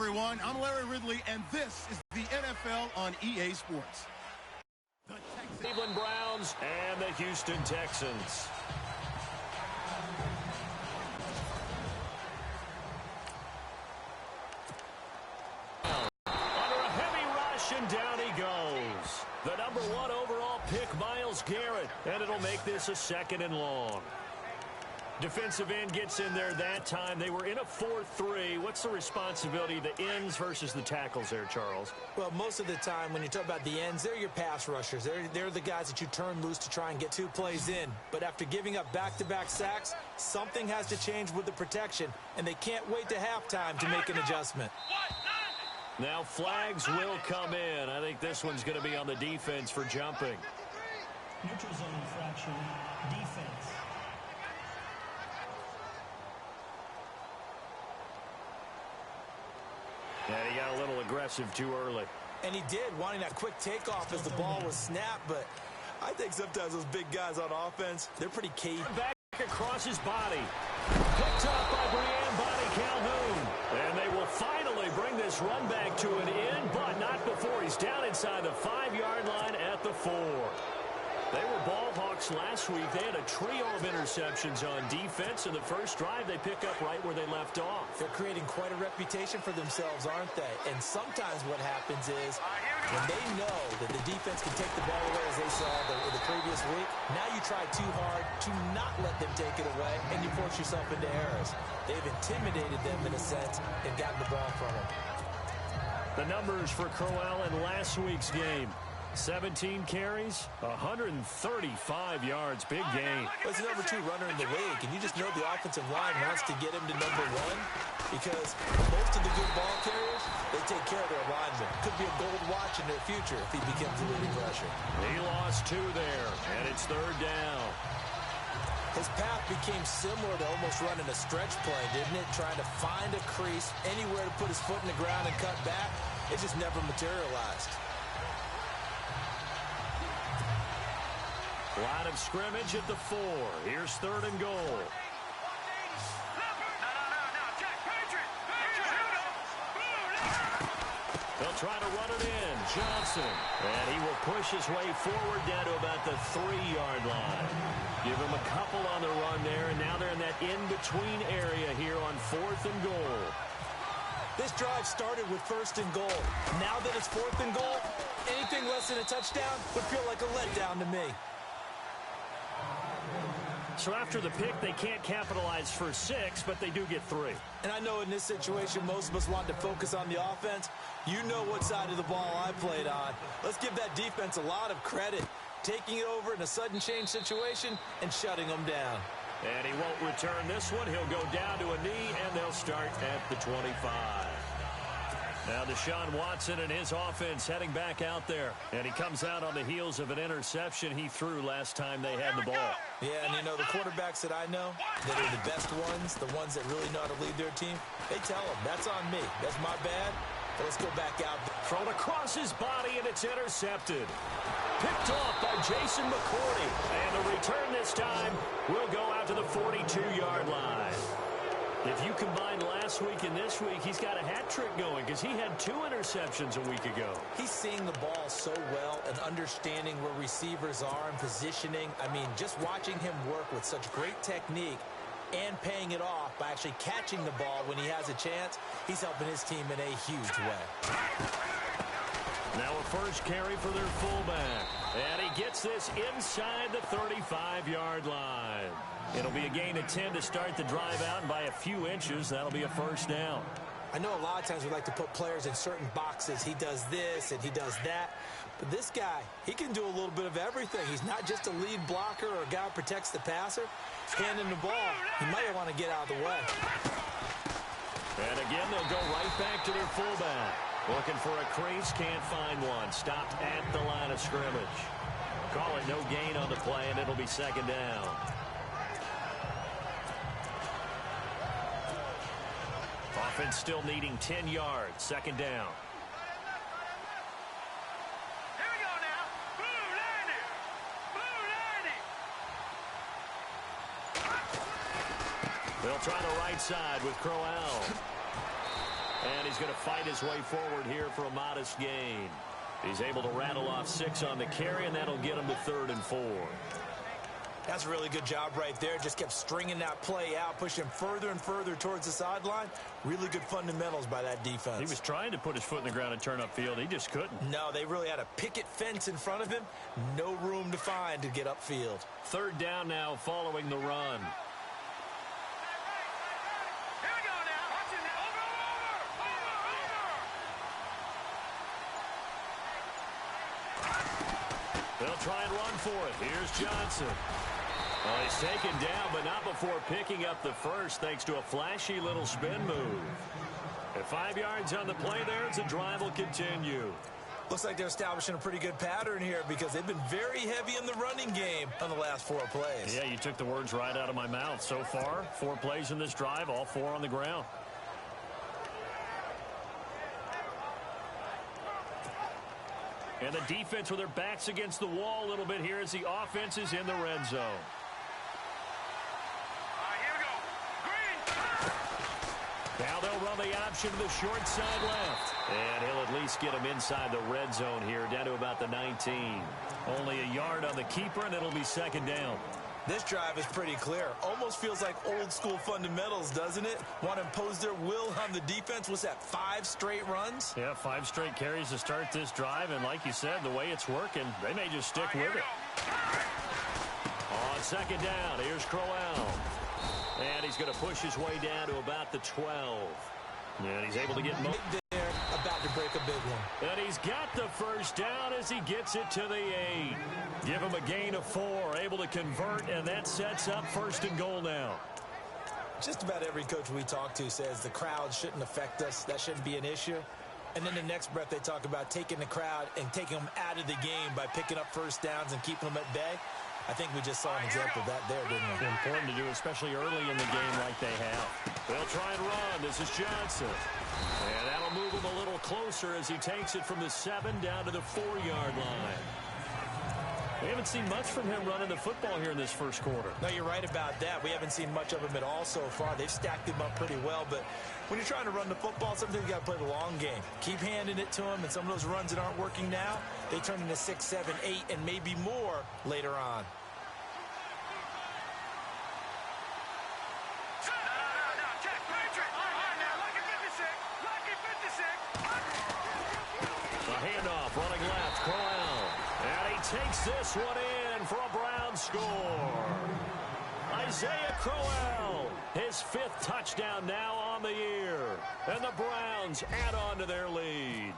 Everyone, I'm Larry Ridley, and this is the NFL on EA Sports. The Cleveland Browns and the Houston Texans. Under a heavy rush, and down he goes. The number 1 overall pick, Myles Garrett, and it'll make this a 2nd and long. Defensive end gets in there that time. They were in a 4-3. What's the responsibility of the ends versus the tackles there, Charles? Well, most of the time when you talk about the ends, they're your pass rushers. They're the guys that you turn loose to try and get 2 plays in. But after giving up back-to-back sacks, something has to change with the protection, and they can't wait to halftime to make an adjustment. Now flags will come in. I think this one's going to be on the defense for jumping. Neutral zone infraction, defense. Yeah, he got a little aggressive too early. And he did, wanting that quick takeoff as the ball was snapped. But I think sometimes those big guys on offense, they're pretty key. Back across his body. Picked up by Brianne Body Calhoun. And they will finally bring this run back to an end, but not before he's down inside the 5-yard line at the 4. They were ball hawks last week. They had a trio of interceptions on defense. In the first drive, they pick up right where they left off. They're creating quite a reputation for themselves, aren't they? And sometimes what happens is when they know that the defense can take the ball away, as they saw the previous week, now you try too hard to not let them take it away, and you force yourself into errors. They've intimidated them in a sense and gotten the ball from them. The numbers for Crowell in last week's game. 17 carries, 135 yards. Big game. Well, it's the number 2 runner in the league, and you just know the offensive line wants to get him to number 1 because most of the good ball carriers, they take care of their linemen. Could be a gold watch in their future if he becomes a leading rusher. He lost 2 there, and it's 3rd down. His path became similar to almost running a stretch play, didn't it? Trying to find a crease, anywhere to put his foot in the ground and cut back. It just never materialized. Line of scrimmage at the 4. Here's 3rd and goal. They'll try to run it in. Johnson. And he will push his way forward down to about the 3-yard line. Give him a couple on the run there, and now they're in that in-between area here on 4th and goal. This drive started with 1st and goal. Now that it's 4th and goal, anything less than a touchdown would feel like a letdown to me. So after the pick, they can't capitalize for 6, but they do get 3. And I know in this situation, most of us want to focus on the offense. You know what side of the ball I played on. Let's give that defense a lot of credit. Taking it over in a sudden change situation and shutting them down. And he won't return this one. He'll go down to a knee, and they'll start at the 25. Now Deshaun Watson and his offense heading back out there. And he comes out on the heels of an interception he threw last time they had the ball. Yeah, and you know, the quarterbacks that I know that are the best ones, the ones that really know how to lead their team, they tell them, that's on me. That's my bad. But let's go back out. Thrown across his body, and it's intercepted. Picked off by Jason McCourty. And the return this time will go out to the 42-yard line. If you combine last week and this week, he's got a hat trick going because he had 2 interceptions a week ago. He's seeing the ball so well and understanding where receivers are and positioning. I mean, just watching him work with such great technique and paying it off by actually catching the ball when he has a chance, he's helping his team in a huge way. Now a first carry for their fullback. And he gets this inside the 35-yard line. It'll be a gain of 10 to start the drive out, and by a few inches, that'll be a first down. I know a lot of times we like to put players in certain boxes. He does this and he does that. But this guy, he can do a little bit of everything. He's not just a lead blocker or a guy who protects the passer. Hand him the ball. He might want to get out of the way. And again, they'll go right back to their fullback. Looking for a crease, can't find one. Stopped at the line of scrimmage. Call it no gain on the play, and it'll be 2nd down. Offense still needing 10 yards. 2nd down. Here we go now. Blue landing. They'll try the right side with Crowell. And he's going to fight his way forward here for a modest gain. He's able to rattle off 6 on the carry, and that'll get him to 3rd and 4. That's a really good job right there. Just kept stringing that play out, pushing further and further towards the sideline. Really good fundamentals by that defense. He was trying to put his foot in the ground and turn upfield. He just couldn't. No, they really had a picket fence in front of him. No room to find to get upfield. 3rd down now following the run. Here we go now. Watch it now. Over. They'll try and run for it. Here's Johnson. Well, he's taken down, but not before picking up the first, thanks to a flashy little spin move. At 5 yards on the play there, the drive will continue. Looks like they're establishing a pretty good pattern here because they've been very heavy in the running game on the last 4 plays. Yeah, you took the words right out of my mouth. So far, 4 plays in this drive, all 4 on the ground. And the defense with their backs against the wall a little bit here as the offense is in the red zone. Here we go. Green. Now they'll run the option to the short side left. And he'll at least get him inside the red zone here, down to about the 19. Only a yard on the keeper, and it'll be 2nd down. This drive is pretty clear. Almost feels like old school fundamentals, doesn't it? Want to impose their will on the defense. What's that, 5 straight runs? Yeah, 5 straight carries to start this drive. And like you said, the way it's working, they may just stick with it. On 2nd down, here's Crowell. And he's going to push his way down to about the 12. And he's able to get there, about to break a big one. And he's got the 1st down as he gets it to the 8. Give him a gain of 4, able to convert, and that sets up 1st and goal now. Just about every coach we talk to says the crowd shouldn't affect us. That shouldn't be an issue. And then the next breath they talk about taking the crowd and taking them out of the game by picking up 1st downs and keeping them at bay. I think we just saw an example of that there, didn't we? Important to do, especially early in the game like they have. They'll try and run. This is Johnson. And that'll move him a little closer as he takes it from the 7 down to the 4-yard line. We haven't seen much from him running the football here in this 1st quarter. No, you're right about that. We haven't seen much of him at all so far. They've stacked him up pretty well, but when you're trying to run the football, sometimes you got to play the long game. Keep handing it to him, and some of those runs that aren't working now, they turn into 6, 7, 8, and maybe more later on. The handoff running left, Crowell. And he takes this one in for a Browns score. Isaiah Crowell, his 5th touchdown now on the year. And the Browns add on to their lead.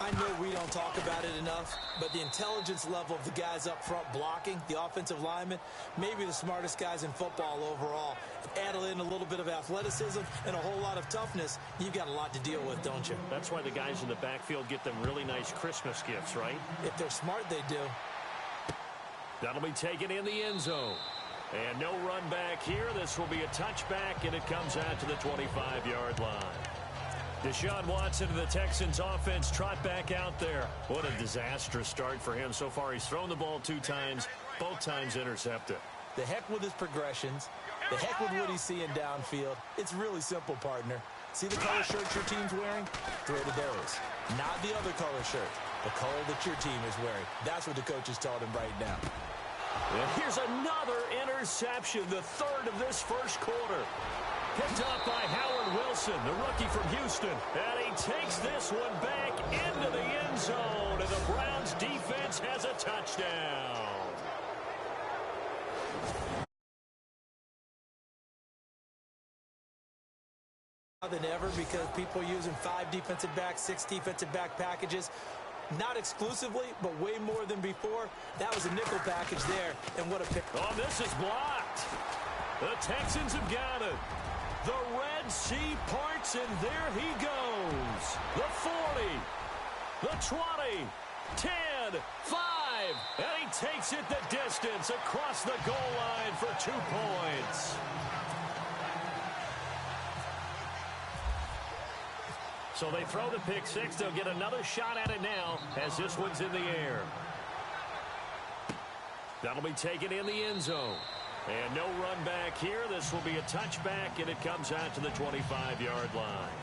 I know we don't talk about it enough, but the intelligence level of the guys up front blocking, the offensive linemen, maybe the smartest guys in football overall. Add in a little bit of athleticism and a whole lot of toughness, you've got a lot to deal with, don't you? That's why the guys in the backfield get them really nice Christmas gifts, right? If they're smart, they do. That'll be taken in the end zone. And no run back here. This will be a touchback, and it comes out to the 25-yard line. Deshaun Watson and the Texans offense trot back out there. What a disastrous start for him so far. He's thrown the ball 2 times, both times intercepted. The heck with his progressions. The heck with what he's seeing downfield. It's really simple, partner. See the color shirts your team's wearing? Throw to those. Not the other color shirt. The color that your team is wearing. That's what the coach has told him right now. And here's another interception, the 3rd of this 1st quarter. Picked up by Howard Wilson, the rookie from Houston. And he takes this one back into the end zone. And the Browns defense has a touchdown. Than ever because people are using 5 defensive backs, 6 defensive back packages. Not exclusively, but way more than before. That was a nickel package there, and what a pick. Oh, this is blocked. The Texans have got it. The Red Sea parts, and there he goes. The 40, the 20, 10, 5, and he takes it the distance across the goal line for 2 points. So they throw the pick 6. They'll get another shot at it now as this one's in the air. That'll be taken in the end zone. And no run back here. This will be a touchback, and it comes out to the 25-yard line.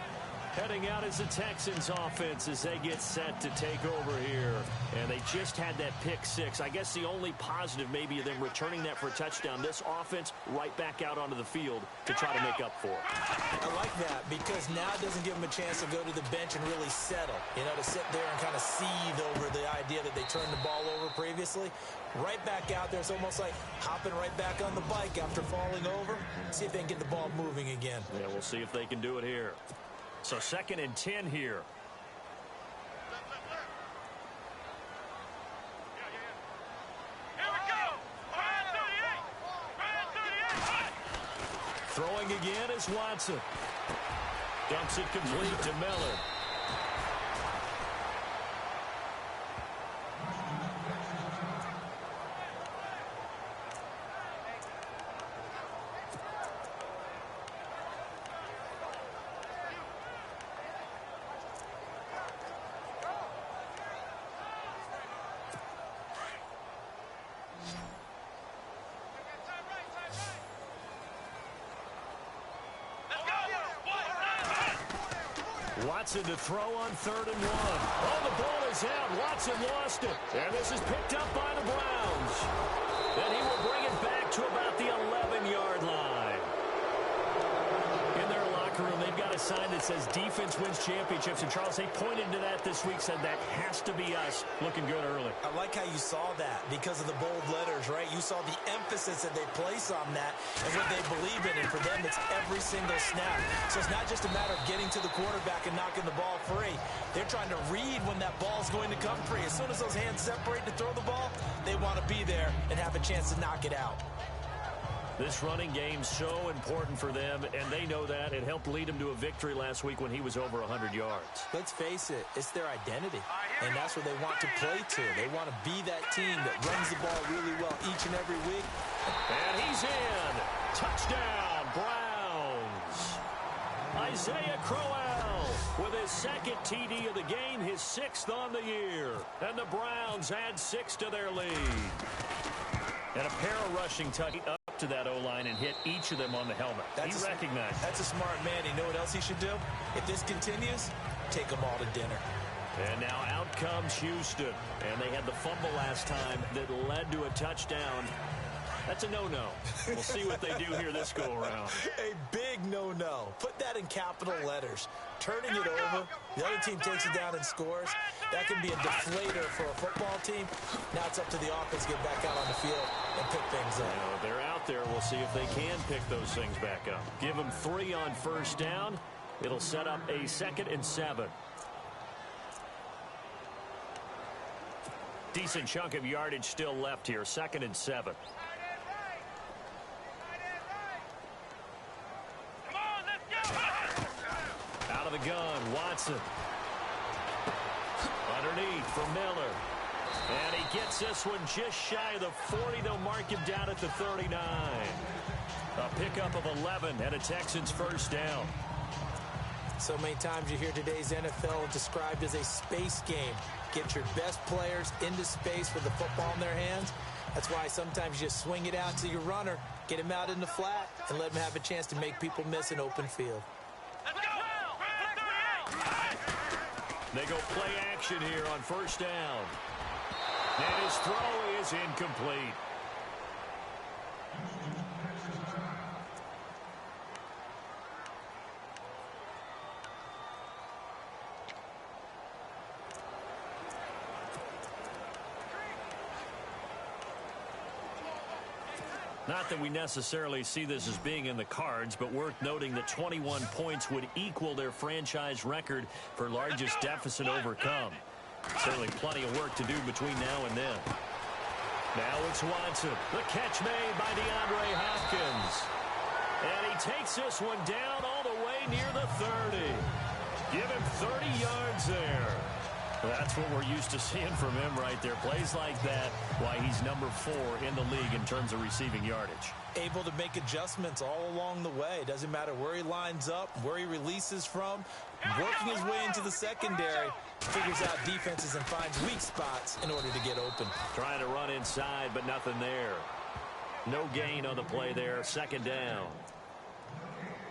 Heading out is the Texans offense as they get set to take over here. And they just had that pick six. I guess the only positive maybe of them returning that for a touchdown. This offense right back out onto the field to try to make up for it. I like that because now it doesn't give them a chance to go to the bench and really settle. You know, to sit there and kind of seethe over the idea that they turned the ball over previously. Right back out there. It's almost like hopping right back on the bike after falling over. See if they can get the ball moving again. Yeah, we'll see if they can do it here. So 2nd and 10 here. Throwing again is Watson. Dumps it complete to Miller. Watson to throw on 3rd and 1. Oh, the ball is out. Watson lost it. And this is picked up by the Browns. And he will bring it back to about the 11-yard line. In their locker room, they've got a sign that says defense wins championships. And Charles, they pointed to that this week, said that has to be us. Looking good early. I like how you saw that because of the bold letters, right? You saw the emphasis that they place on that and what they believe in. And for them, it's every single snap. So it's not just a matter of getting to the quarterback and knocking the ball free. They're trying to read when that ball's going to come free. As soon as those hands separate to throw the ball, they want to be there and have a chance to knock it out. This running game's so important for them, and they know that. It helped lead them to a victory last week when he was over 100 yards. Let's face it, it's their identity, and that's what they want to play to. They want to be that team that runs the ball really well each and every week. And he's in. Touchdown, Browns. Isaiah Crowell with his 2nd TD of the game, his 6th on the year. And the Browns add 6 to their lead. And a pair of rushing up to that O-line and hit each of them on the helmet. He recognized. That's a smart man. You know what else he should do? If this continues, take them all to dinner. And now out comes Houston. And they had the fumble last time that led to a touchdown. That's a no-no. We'll see what they do here this go-around. A big no-no. Put that in capital letters. Turning it over, the other team takes it down and scores. That can be a deflator for a football team. Now it's up to the offense to get back out on the field and pick things up. They're out there. We'll see if they can pick those things back up. Give them 3 on 1st down. It'll set up a 2nd and 7. Decent chunk of yardage still left here. 2nd and 7. Out of the gun, Watson. Underneath for Miller. And he gets this one just shy of the 40. They'll mark him down at the 39. A pickup of 11 and a Texans 1st down. So many times you hear today's NFL described as a space game. Get your best players into space with the football in their hands. That's why sometimes you just swing it out to your runner, get him out in the flat, and let him have a chance to make people miss an open field. They go play action here on 1st down. And his throw is incomplete. Not that we necessarily see this as being in the cards, but worth noting that 21 points would equal their franchise record for largest deficit overcome. Certainly plenty of work to do between now and then. Now it's Watson. The catch made by DeAndre Hopkins. And he takes this one down all the way near the 30. Give him 30 yards there. That's what we're used to seeing from him right there. Plays like that, why he's number 4 in the league in terms of receiving yardage. Able to make adjustments all along the way. Doesn't matter where he lines up, where he releases from. Working his way into the secondary, figures out defenses and finds weak spots in order to get open. Trying to run inside, but nothing there. No gain on the play there. 2nd down.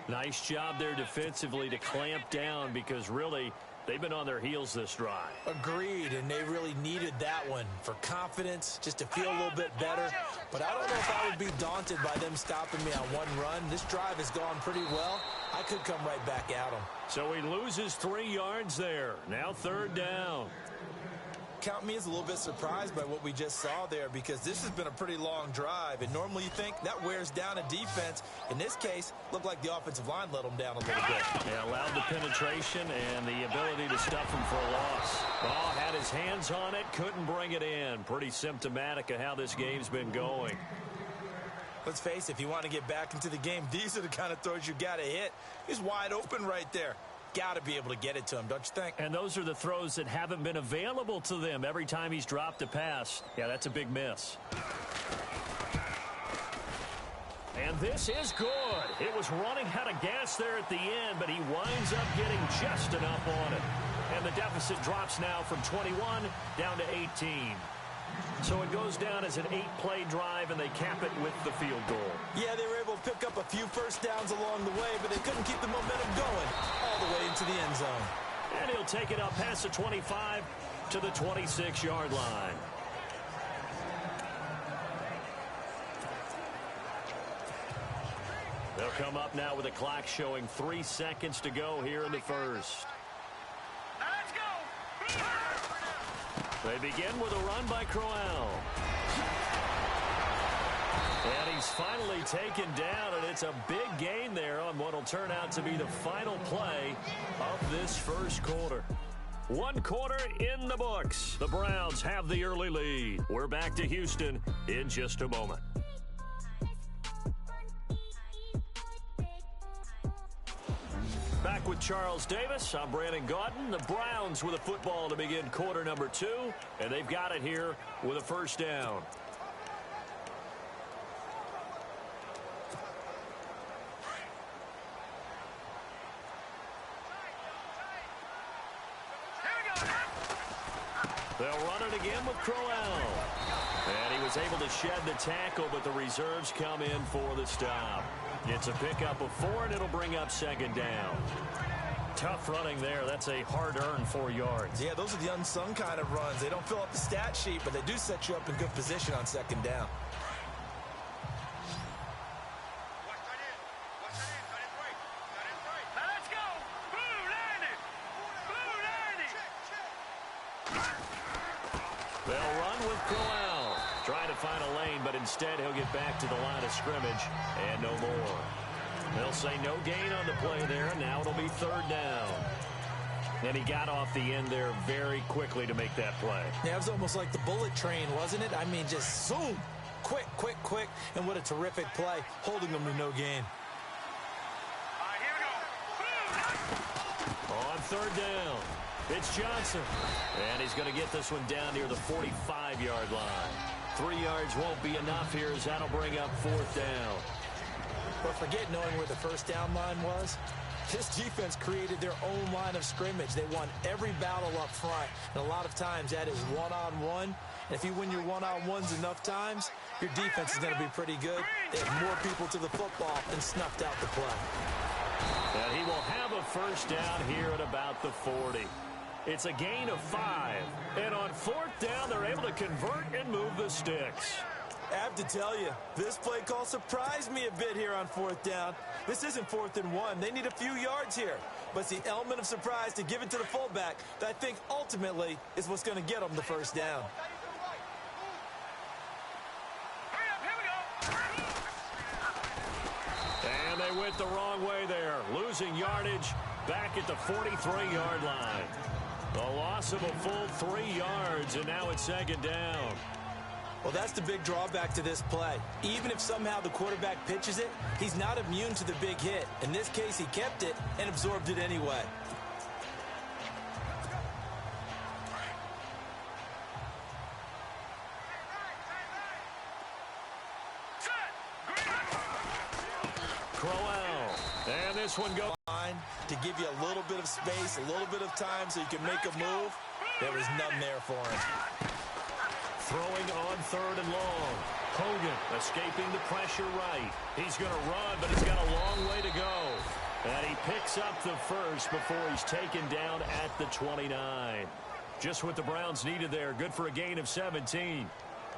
Nice job there defensively to clamp down because really they've been on their heels this drive. Agreed, and they really needed that one for confidence, just to feel a little bit better. But I don't know if I would be daunted by them stopping me on one run. This drive has gone pretty well. I could come right back at them. So he loses 3 yards there. Now 3rd down. Count me as a little bit surprised by what we just saw there because this has been a pretty long drive, and normally you think that wears down a defense. In this case, looked like the offensive line let them down a little bit. Yeah, allowed the penetration and the ability to stuff him for a loss. Ball had his hands on it, couldn't bring it in. Pretty symptomatic of how this game's been going. Let's face it, if you want to get back into the game, these are the kind of throws you got to hit. He's wide open right there. Got to be able to get it to him, don't you think? And those are the throws that haven't been available to them every time he's dropped a pass. Yeah, that's a big miss. And this is good. It was running out of gas there at the end, but he winds up getting just enough on it. And the deficit drops now from 21 down to 18. So it goes down as an 8-play drive, and they cap it with the field goal. Yeah, they were able to pick up a few first downs along the way, but they couldn't keep the momentum going all the way into the end zone. And he'll take it up past the 25 to the 26-yard line. They'll come up now with a clock showing 3 seconds to go here in the first. Let's go. They begin with a run by Crowell. And he's finally taken down, and it's a big gain there on what will turn out to be the final play of this first quarter. 1 quarter in the books. The Browns have the early lead. We're back to Houston in just a moment. Back with Charles Davis. I'm Brandon Gaudin. The Browns with a football to begin quarter number 2, and they've got it here with a first down. They'll run it again with Crowell. And he was able to shed the tackle, but the reserves come in for the stop. It's a pickup of 4, and it'll bring up 2nd down. Tough running there. That's a hard-earned 4 yards. Yeah, those are the unsung kind of runs. They don't fill up the stat sheet, but they do set you up in good position on 2nd down. Let's go. Blue landed. Blue landed. They'll run with Crowell. Trying to find a lane, but instead he'll get back to the line of scrimmage and no more. They'll say no gain on the play there, and now it'll be 3rd down. And he got off the end there very quickly to make that play. Yeah, it was almost like the bullet train, wasn't it? I mean, just zoom. Quick, quick, quick. And what a terrific play, holding them to no gain. Here we go. On 3rd down, it's Johnson. And he's going to get this one down near the 45-yard line. 3 yards won't be enough here as that'll bring up 4th down. But forget knowing where the first down line was. This defense created their own line of scrimmage. They won every battle up front. And a lot of times that is one-on-one. And if you win your one-on-ones enough times, your defense is going to be pretty good. They have more people to the football and snuffed out the play. And he will have a first down here at about the 40. It's a gain of 5. And on 4th down, they're able to convert and move the sticks. I have to tell you, this play call surprised me a bit here on 4th down. This isn't 4th and 1. They need a few yards here. But it's the element of surprise to give it to the fullback that I think ultimately is what's going to get them the first down. And they went the wrong way there, losing yardage back at the 43-yard line. A loss of a full 3 yards, and now it's 2nd down. Well, that's the big drawback to this play. Even if somehow the quarterback pitches it, he's not immune to the big hit. In this case, he kept it and absorbed it anyway. Crowell. And this one goes. To give you a little bit of space, a little bit of time so you can make a move. There was none there for him. Throwing on 3rd and long. Hogan escaping the pressure right. He's going to run, but he's got a long way to go. And he picks up the first before he's taken down at the 29. Just what the Browns needed there. Good for a gain of 17.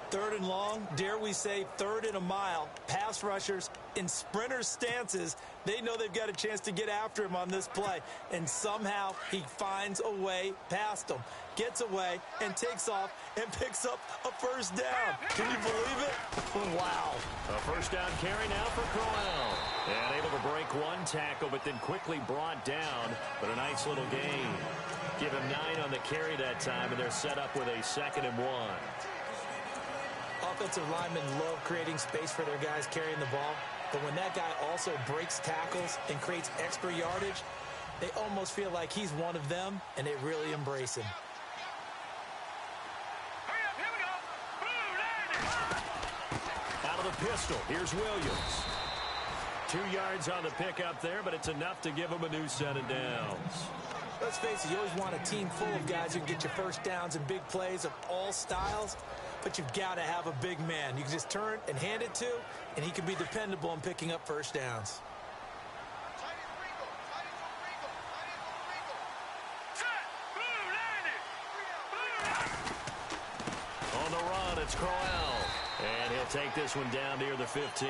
3rd and long, dare we say 3rd and a mile. Pass rushers in sprinter stances, they know they've got a chance to get after him on this play. And somehow he finds a way past them. Gets away and takes off and picks up a first down. Can you believe it? Wow. A first down carry now for Crowell. And able to break one tackle, but then quickly brought down. But a nice little gain. Give him 9 on the carry that time, and they're set up with a 2nd and 1. Offensive linemen love creating space for their guys carrying the ball. But when that guy also breaks tackles and creates extra yardage, they almost feel like he's one of them, and they really embrace him. Out of the pistol, here's Williams. 2 yards on the pickup there, but it's enough to give him a new set of downs. Let's face it, you always want a team full of guys who can get you first downs and big plays of all styles, but you've got to have a big man you can just turn and hand it to, and he can be dependable in picking up first downs. On the run, it's Crowell, and he'll take this one down near the 15.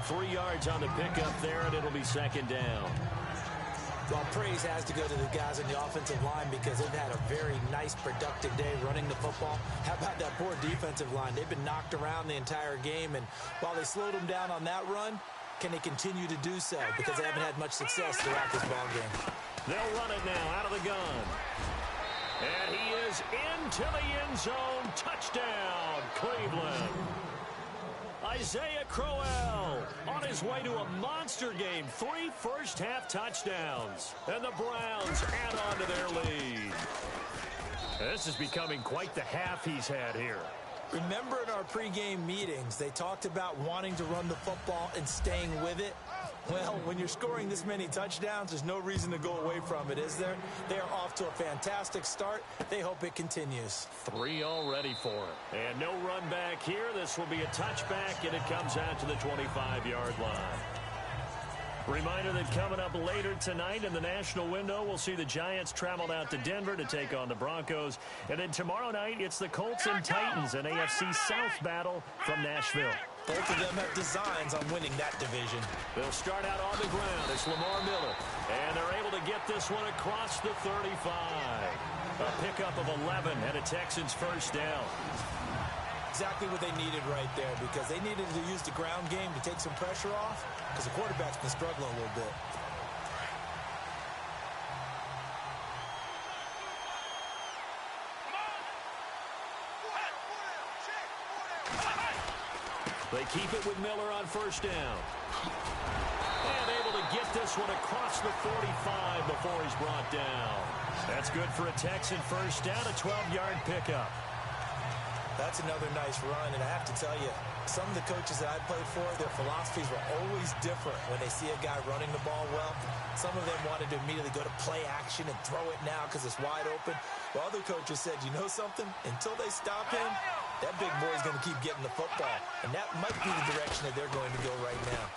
3 yards on the pickup there, and it'll be 2nd down. Well, praise has to go to the guys on the offensive line because they've had a very nice, productive day running the football. How about that poor defensive line? They've been knocked around the entire game, and while they slowed them down on that run, can they continue to do so? Because they haven't had much success throughout this ball game. They'll run it now out of the gun. And he is into the end zone. Touchdown, Cleveland. Isaiah Crowell on his way to a monster game. 3 first-half touchdowns. And the Browns add on to their lead. This is becoming quite the half he's had here. Remember in our pregame meetings, they talked about wanting to run the football and staying with it? Well, when you're scoring this many touchdowns, there's no reason to go away from it, is there? They are off to a fantastic start. They hope it continues. 3 already for him. And no run back here. This will be a touchback, and it comes out to the 25-yard line. Reminder that coming up later tonight in the national window, we'll see the Giants travel out to Denver to take on the Broncos. And then tomorrow night, it's the Colts and Titans, an AFC South battle from Nashville. Both of them have designs on winning that division. They'll start out on the ground. It's Lamar Miller. And they're able to get this one across the 35. A pickup of 11 and a Texans first down. Exactly what they needed right there because they needed to use the ground game to take some pressure off because the quarterback's been struggling a little bit. They keep it with Miller on first down. And able to get this one across the 45 before he's brought down. That's good for a Texan first down, a 12-yard pickup. That's another nice run, and I have to tell you, some of the coaches that I played for, their philosophies were always different when they see a guy running the ball well. Some of them wanted to immediately go to play action and throw it now because it's wide open. While other coaches said, you know something? Until they stop him, that big boy's going to keep getting the football. And that might be the direction that they're going to go right now.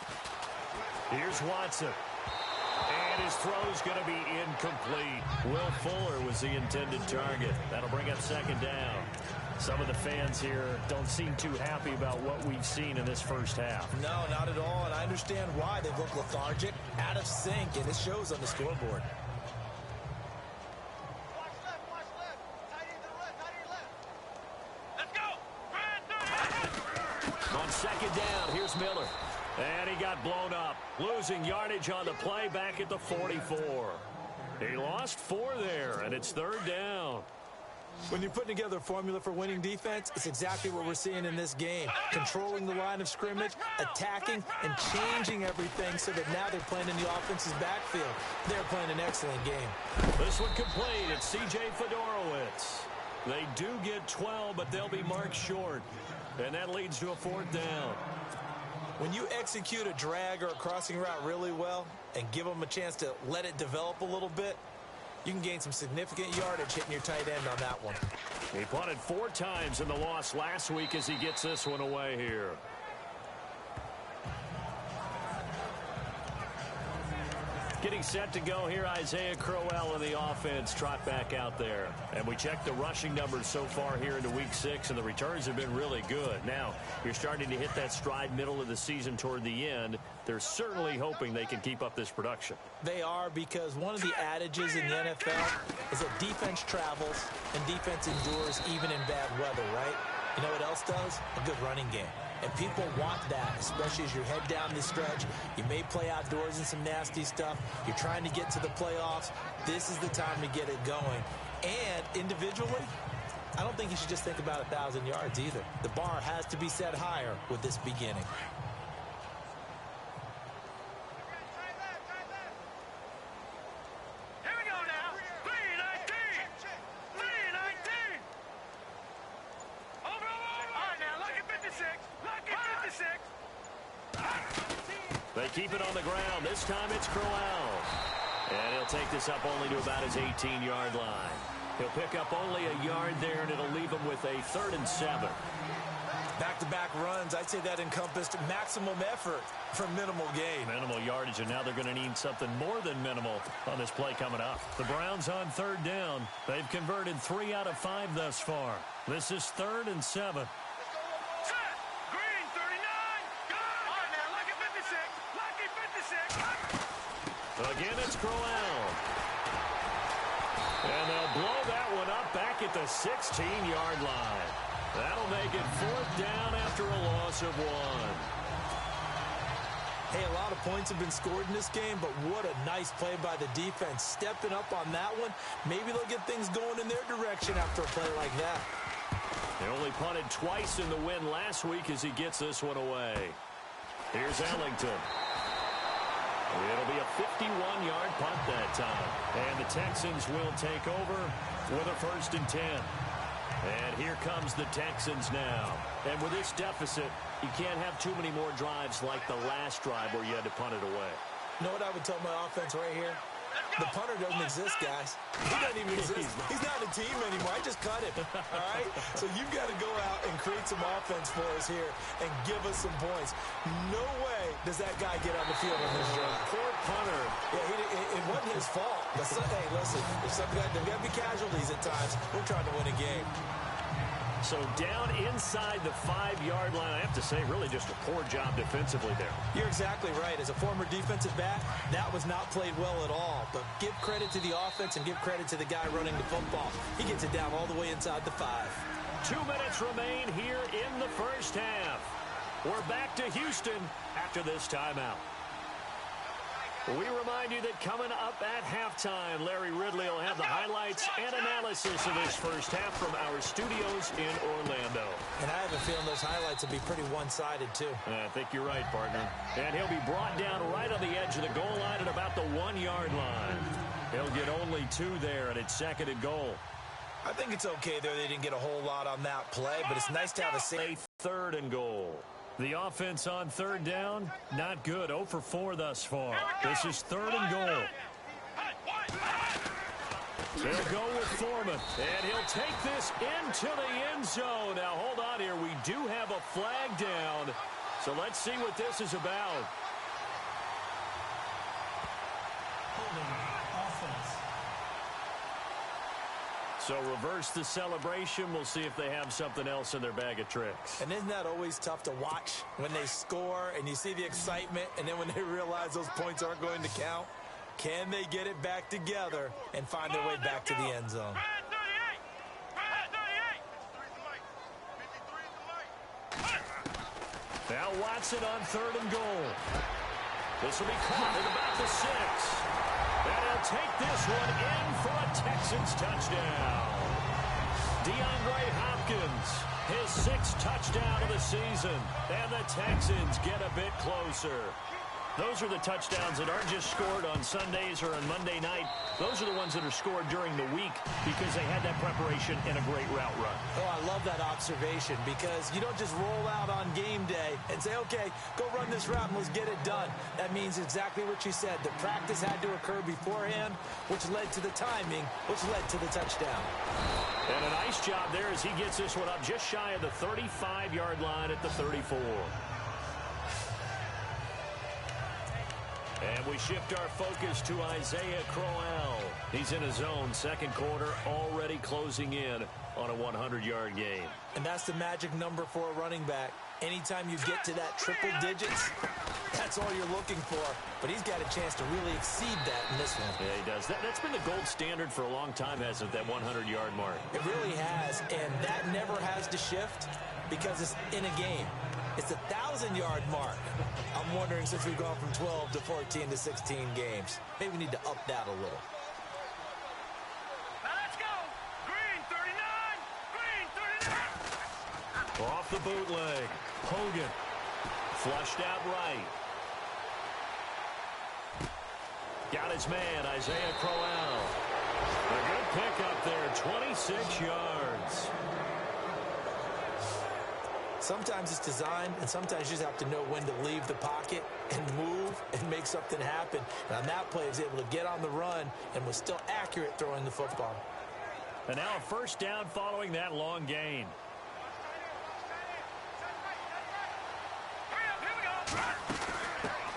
Here's Watson. And his throw's going to be incomplete. Will Fuller was the intended target. That'll bring up 2nd down. Some of the fans here don't seem too happy about what we've seen in this first half. No, not at all, and I understand why. They look lethargic, out of sync, and it shows on the scoreboard. Watch left. Tight end to the left. Let's go. On 2nd down, here's Miller. And he got blown up. Losing yardage on the play back at the 44. He lost 4 there, and it's 3rd down. When you're putting together a formula for winning defense, it's exactly what we're seeing in this game. Controlling the line of scrimmage, attacking, and changing everything so that now they're playing in the offense's backfield. They're playing an excellent game. This one complete. It's C.J. Fedorowicz. They do get 12, but they'll be marked short. And that leads to a 4th down. When you execute a drag or a crossing route really well and give them a chance to let it develop a little bit, you can gain some significant yardage hitting your tight end on that one. He punted 4 times in the loss last week as he gets this one away here. Getting set to go here, Isaiah Crowell and the offense trot back out there. And we check the rushing numbers so far here into Week 6, and the returns have been really good. Now, you're starting to hit that stride middle of the season toward the end. They're certainly hoping they can keep up this production. They are, because one of the adages in the NFL is that defense travels and defense endures even in bad weather, right? You know what else does? A good running game. And people want that, especially as you head down the stretch. You may play outdoors in some nasty stuff. You're trying to get to the playoffs. This is the time to get it going. And individually, I don't think you should just think about 1,000 yards either. The bar has to be set higher with this beginning. They keep it on the ground. This time it's Crowell. And he'll take this up only to about his 18-yard line. He'll pick up only a yard there, and it'll leave him with a 3rd and 7. Back-to-back runs, I'd say that encompassed maximum effort for minimal gain. Minimal yardage, and now they're going to need something more than minimal on this play coming up. The Browns on 3rd down. They've converted 3 out of 5 thus far. This is 3rd and 7. Again, it's Crowell. And they'll blow that one up back at the 16-yard line. That'll make it 4th down after a loss of 1. Hey, a lot of points have been scored in this game, but what a nice play by the defense. Stepping up on that one, maybe they'll get things going in their direction after a play like that. They only punted twice in the win last week as he gets this one away. Here's Ellington. It'll be a 51-yard punt that time. And the Texans will take over with a 1st and 10. And here comes the Texans now. And with this deficit, you can't have too many more drives like the last drive where you had to punt it away. You know what I would tell my offense right here? The punter doesn't exist, guys. He doesn't even exist. He's not a team anymore. I just cut him. All right? So you've got to go out and create some offense for us here and give us some points. No way does that guy get on the field on this drive. Poor punter. Yeah, it wasn't his fault. But hey, listen, there's got to be casualties at times. We're trying to win a game. So down inside the 5-yard line, I have to say, really just a poor job defensively there. You're exactly right. As a former defensive back, that was not played well at all. But give credit to the offense and give credit to the guy running the football. He gets it down all the way inside the 5. 2 minutes remain here in the first half. We're back to Houston after this timeout. We remind you that coming up at halftime, Larry Ridley will have the highlights and analysis of this first half from our studios in Orlando. And I have a feeling those highlights will be pretty one-sided, too. I think you're right, partner. And he'll be brought down right on the edge of the goal line at about the 1-yard line. He'll get only 2 there, and it's 2nd and goal. I think it's okay there. They didn't get a whole lot on that play, but it's nice to have a safe 3rd and goal. The offense on 3rd down, not good. 0 for 4 thus far. This is 3rd and goal. They'll go with Foreman, and he'll take this into the end zone. Now, hold on here. We do have a flag down, so let's see what this is about. Holding offense. So reverse the celebration. We'll see if they have something else in their bag of tricks. And isn't that always tough to watch when they score and you see the excitement, and then when they realize those points aren't going to count? Can they get it back together and find their way back to the end zone? Now Watson on 3rd and goal. This will be caught at about the 6. And he'll take this one in for a Texans touchdown. DeAndre Hopkins, his 6th touchdown of the season. And the Texans get a bit closer. Those are the touchdowns that aren't just scored on Sundays or on Monday night. Those are the ones that are scored during the week because they had that preparation and a great route run. Oh, I love that observation because you don't just roll out on game day and say, okay, go run this route and let's get it done. That means exactly what you said. The practice had to occur beforehand, which led to the timing, which led to the touchdown. And a nice job there as he gets this one up just shy of the 35-yard line at the 34. And we shift our focus to Isaiah Crowell. He's in his own second quarter, already closing in on a 100-yard game. And that's the magic number for a running back. Anytime you get to that triple digits, that's all you're looking for. But he's got a chance to really exceed that in this one. Yeah, he does. That's been the gold standard for a long time, hasn't it, that 100-yard mark? It really has, and that never has to shift because it's in a game. It's a 1,000-yard mark. I'm wondering, since we've gone from 12 to 14 to 16 games, maybe we need to up that a little. Now let's go. Green 39. Green 39. Off the bootleg. Hogan. Flushed out right. Got his man, Isaiah Crowell. A good pickup there, 26 yards. Sometimes it's designed, and sometimes you just have to know when to leave the pocket and move and make something happen. And on that play, he was able to get on the run and was still accurate throwing the football. And now a first down following that long gain.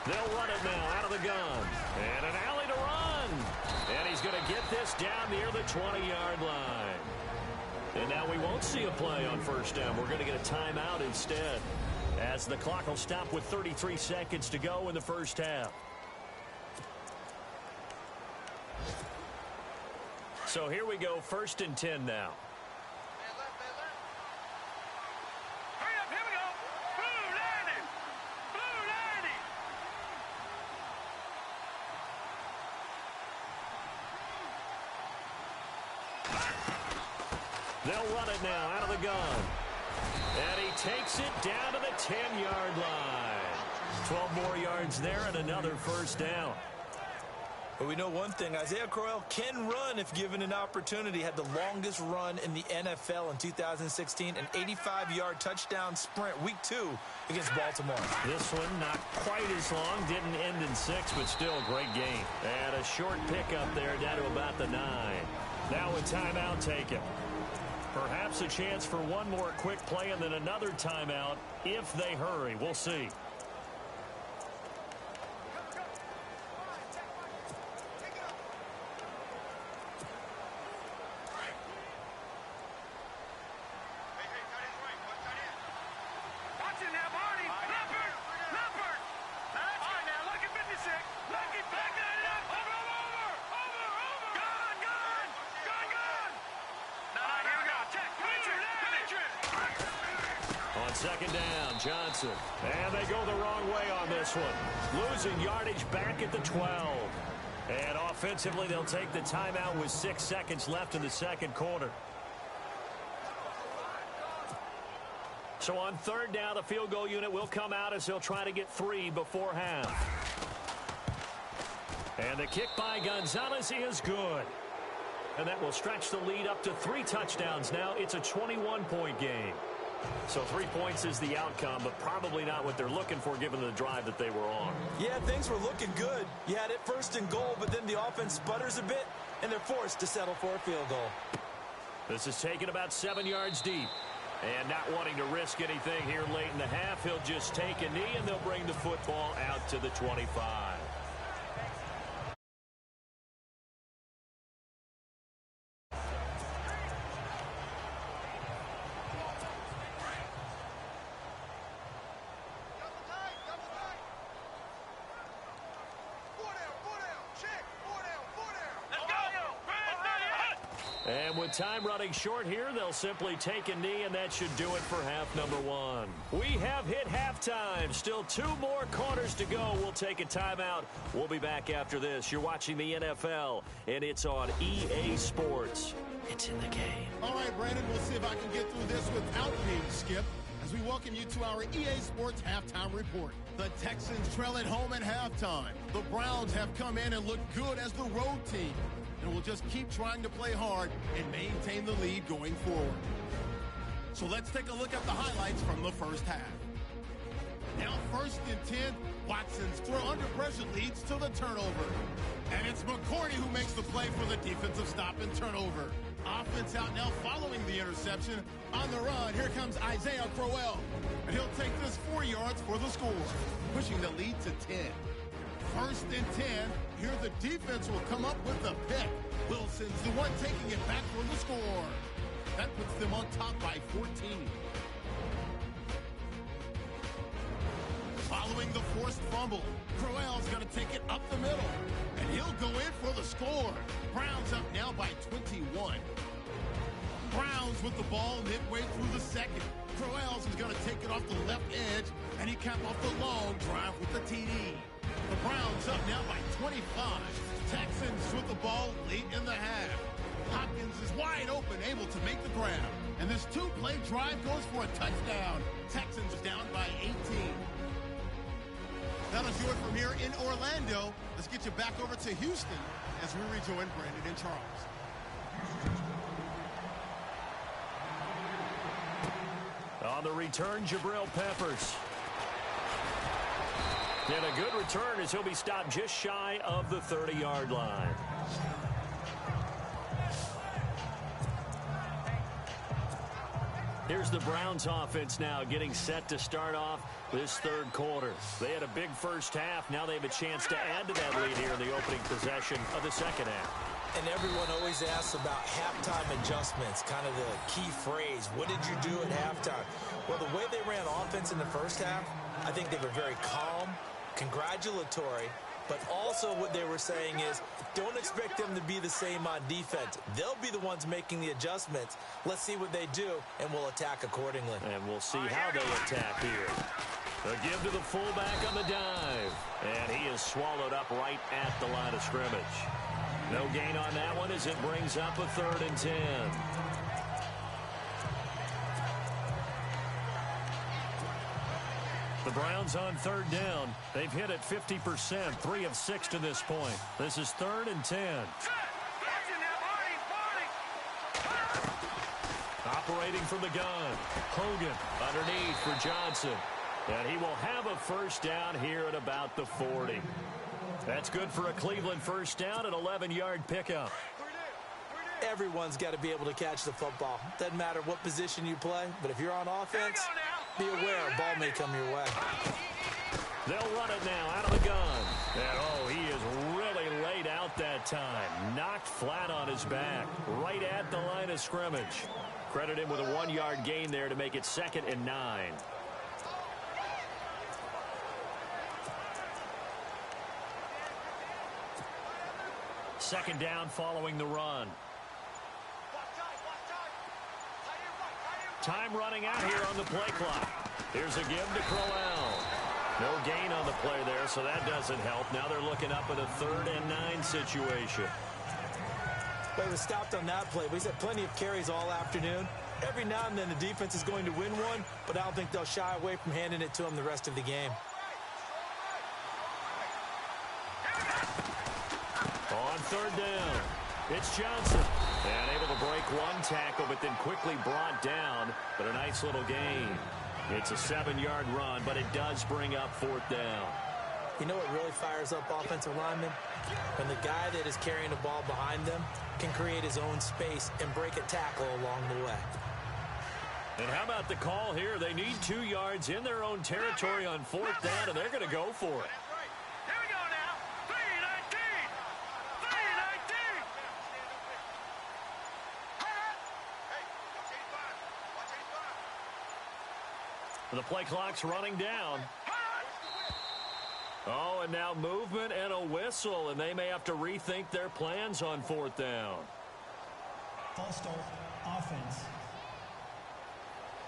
They'll run it now out of the gun. And an alley to run. And he's going to get this down near the 20-yard line. And now we won't see a play on first down. We're going to get a timeout instead, as the clock will stop with 33 seconds to go in the first half. So here we go, 1st and 10 now. Hurry up, here we go. Blue landing. Blue landing. They'll run it now out of the gun. And he takes it down to the 10-yard line. 12 more yards there and another first down. But we know one thing, Isaiah Crowell can run if given an opportunity. Had the longest run in the NFL in 2016, an 85-yard touchdown sprint, week 2 against Baltimore. This one not quite as long, didn't end in 6, but still a great game. And a short pickup there down to about the 9. Now a timeout taken. Perhaps a chance for one more quick play and then another timeout if they hurry. We'll see. Second down, Johnson. And they go the wrong way on this one. Losing yardage back at the 12. And offensively, they'll take the timeout with 6 seconds left in the second quarter. So on 3rd down, the field goal unit will come out as they'll try to get 3 before half. And the kick by Gonzalez is good. And that will stretch the lead up to 3 touchdowns now. It's a 21-point game. So 3 points is the outcome, but probably not what they're looking for given the drive that they were on. Yeah, things were looking good. You had it 1st and goal, but then the offense sputters a bit, and they're forced to settle for a field goal. This is taken about 7 yards deep. And not wanting to risk anything here late in the half, he'll just take a knee, and they'll bring the football out to the 25. And with time running short here, they'll simply take a knee, and that should do it for half number 1. We have hit halftime. Still 2 more quarters to go. We'll take a timeout. We'll be back after this. You're watching the NFL, and it's on EA Sports. It's in the game. All right, Brandon, we'll see if I can get through this without being skipped as we welcome you to our EA Sports halftime report. The Texans trail at home at halftime. The Browns have come in and looked good as the road team. And we'll just keep trying to play hard and maintain the lead going forward. So let's take a look at the highlights from the first half. Now 1st and 10, Watson's throw under pressure leads to the turnover. And it's McCourty who makes the play for the defensive stop and turnover. Offense out now following the interception. On the run, here comes Isaiah Crowell. And he'll take this 4 yards for the score, pushing the lead to 10. 1st and 10. Here the defense will come up with the pick. Wilson's the one taking it back for the score. That puts them on top by 14. Following the forced fumble, Crowell's going to take it up the middle, and he'll go in for the score. Browns up now by 21. Browns with the ball midway through the second. Crowell's is going to take it off the left edge, and he capped off the long drive with the TD. The Browns up now by 25. Texans with the ball late in the half. Hopkins is wide open, able to make the grab. And this two-play drive goes for a touchdown. Texans down by 18. That'll do it from here in Orlando. Let's get you back over to Houston as we rejoin Brandon and Charles. On the return, Jabril Peppers. And a good return as he'll be stopped just shy of the 30-yard line. Here's the Browns offense now getting set to start off this third quarter. They had a big first half. Now they have a chance to add to that lead here in the opening possession of the second half. And everyone always asks about halftime adjustments, kind of the key phrase. What did you do at halftime? Well, the way they ran offense in the first half, I think they were very calm, congratulatory, but also what they were saying is don't expect them to be the same on defense. They'll be the ones making the adjustments. Let's see what they do, and we'll attack accordingly. And we'll see how they attack here. A give to the fullback on the dive. And he is swallowed up right at the line of scrimmage. No gain on that one as it brings up a 3rd and 10. The Browns on 3rd down. They've hit it 50%, 3 of 6 to this point. This is 3rd and 10. Operating from the gun. Hogan underneath for Johnson. And he will have a first down here at about the 40. That's good for a Cleveland first down, an 11-yard pickup. Everyone's got to be able to catch the football. Doesn't matter what position you play, but if you're on offense, be aware a ball may come your way. They'll run it now out of the gun. And, oh, he is really laid out that time. Knocked flat on his back, right at the line of scrimmage. Credit him with a 1-yard gain there to make it 2nd and 9. Second down following the run. Time running out here on the play clock. Here's a give to Crowell. No gain on the play there, so that doesn't help. Now they're looking up at a 3rd and 9 situation. Well, he was stopped on that play, but he's had plenty of carries all afternoon. Every now and then the defense is going to win one, but I don't think they'll shy away from handing it to him the rest of the game. On 3rd down, it's Johnson. And able to break one tackle, but then quickly brought down. But a nice little gain. It's a 7-yard run, but it does bring up 4th down. You know what really fires up offensive linemen? When the guy that is carrying the ball behind them can create his own space and break a tackle along the way. And how about the call here? They need 2 yards in their own territory on 4th down, and they're going to go for it. The play clock's running down. Oh, and now movement and a whistle, and they may have to rethink their plans on 4th down. False start, offense.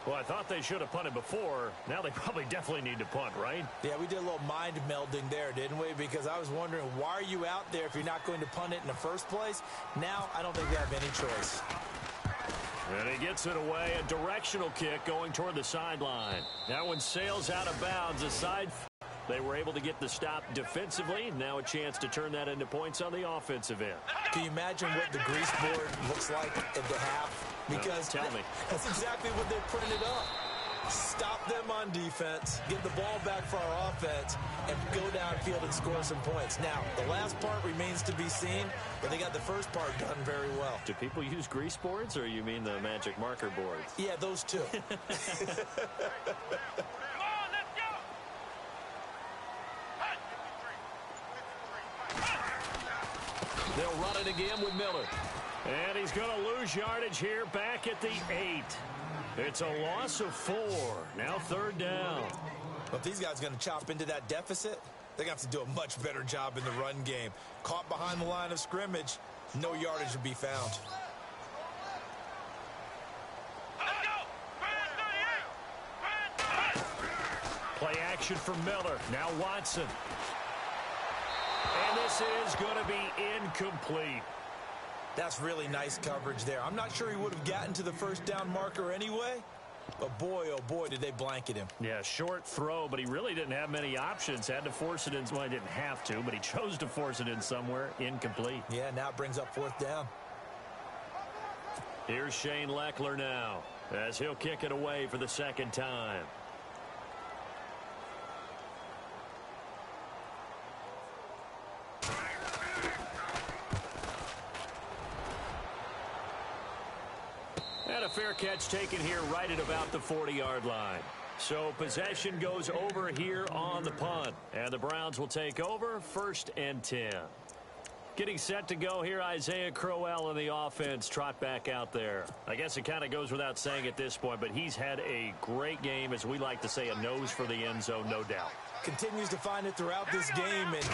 Well, I thought they should have punted before. Now they probably definitely need to punt, right? Yeah, we did a little mind melding there, didn't we? Because I was wondering, why are you out there if you're not going to punt it in the first place? Now I don't think they have any choice. And he gets it away, a directional kick going toward the sideline. That one sails out of bounds. Aside, they were able to get the stop defensively. Now a chance to turn that into points on the offensive end. Can you imagine what the grease board looks like at the half? Because tell me. That's exactly what they're printed up. Stop them on defense, get the ball back for our offense, and go downfield and score some points. Now, the last part remains to be seen, but they got the first part done very well. Do people use grease boards, or you mean the magic marker boards? Yeah, those two. it again with Miller. And he's going to lose yardage here back at the 8. It's a loss of 4. Now 3rd down. Well, if these guys are going to chop into that deficit, they're going to have to do a much better job in the run game. Caught behind the line of scrimmage, no yardage to be found. Play action for Miller. Now Watson. And this is going to be incomplete. That's really nice coverage there. I'm not sure he would have gotten to the 1st down marker anyway, but boy, oh boy, did they blanket him. Yeah, short throw, but he really didn't have many options. Had to force it in. Well, he didn't have to, but he chose to force it in somewhere. Incomplete. Yeah, now it brings up 4th down. Here's Shane Leckler now, as he'll kick it away for the 2nd time. And a fair catch taken here right at about the 40-yard line. So possession goes over here on the punt. And the Browns will take over 1st and 10. Getting set to go here, Isaiah Crowell in the offense. Trot back out there. I guess it kind of goes without saying at this point, but he's had a great game, as we like to say, a nose for the end zone, no doubt. Continues to find it throughout this game, and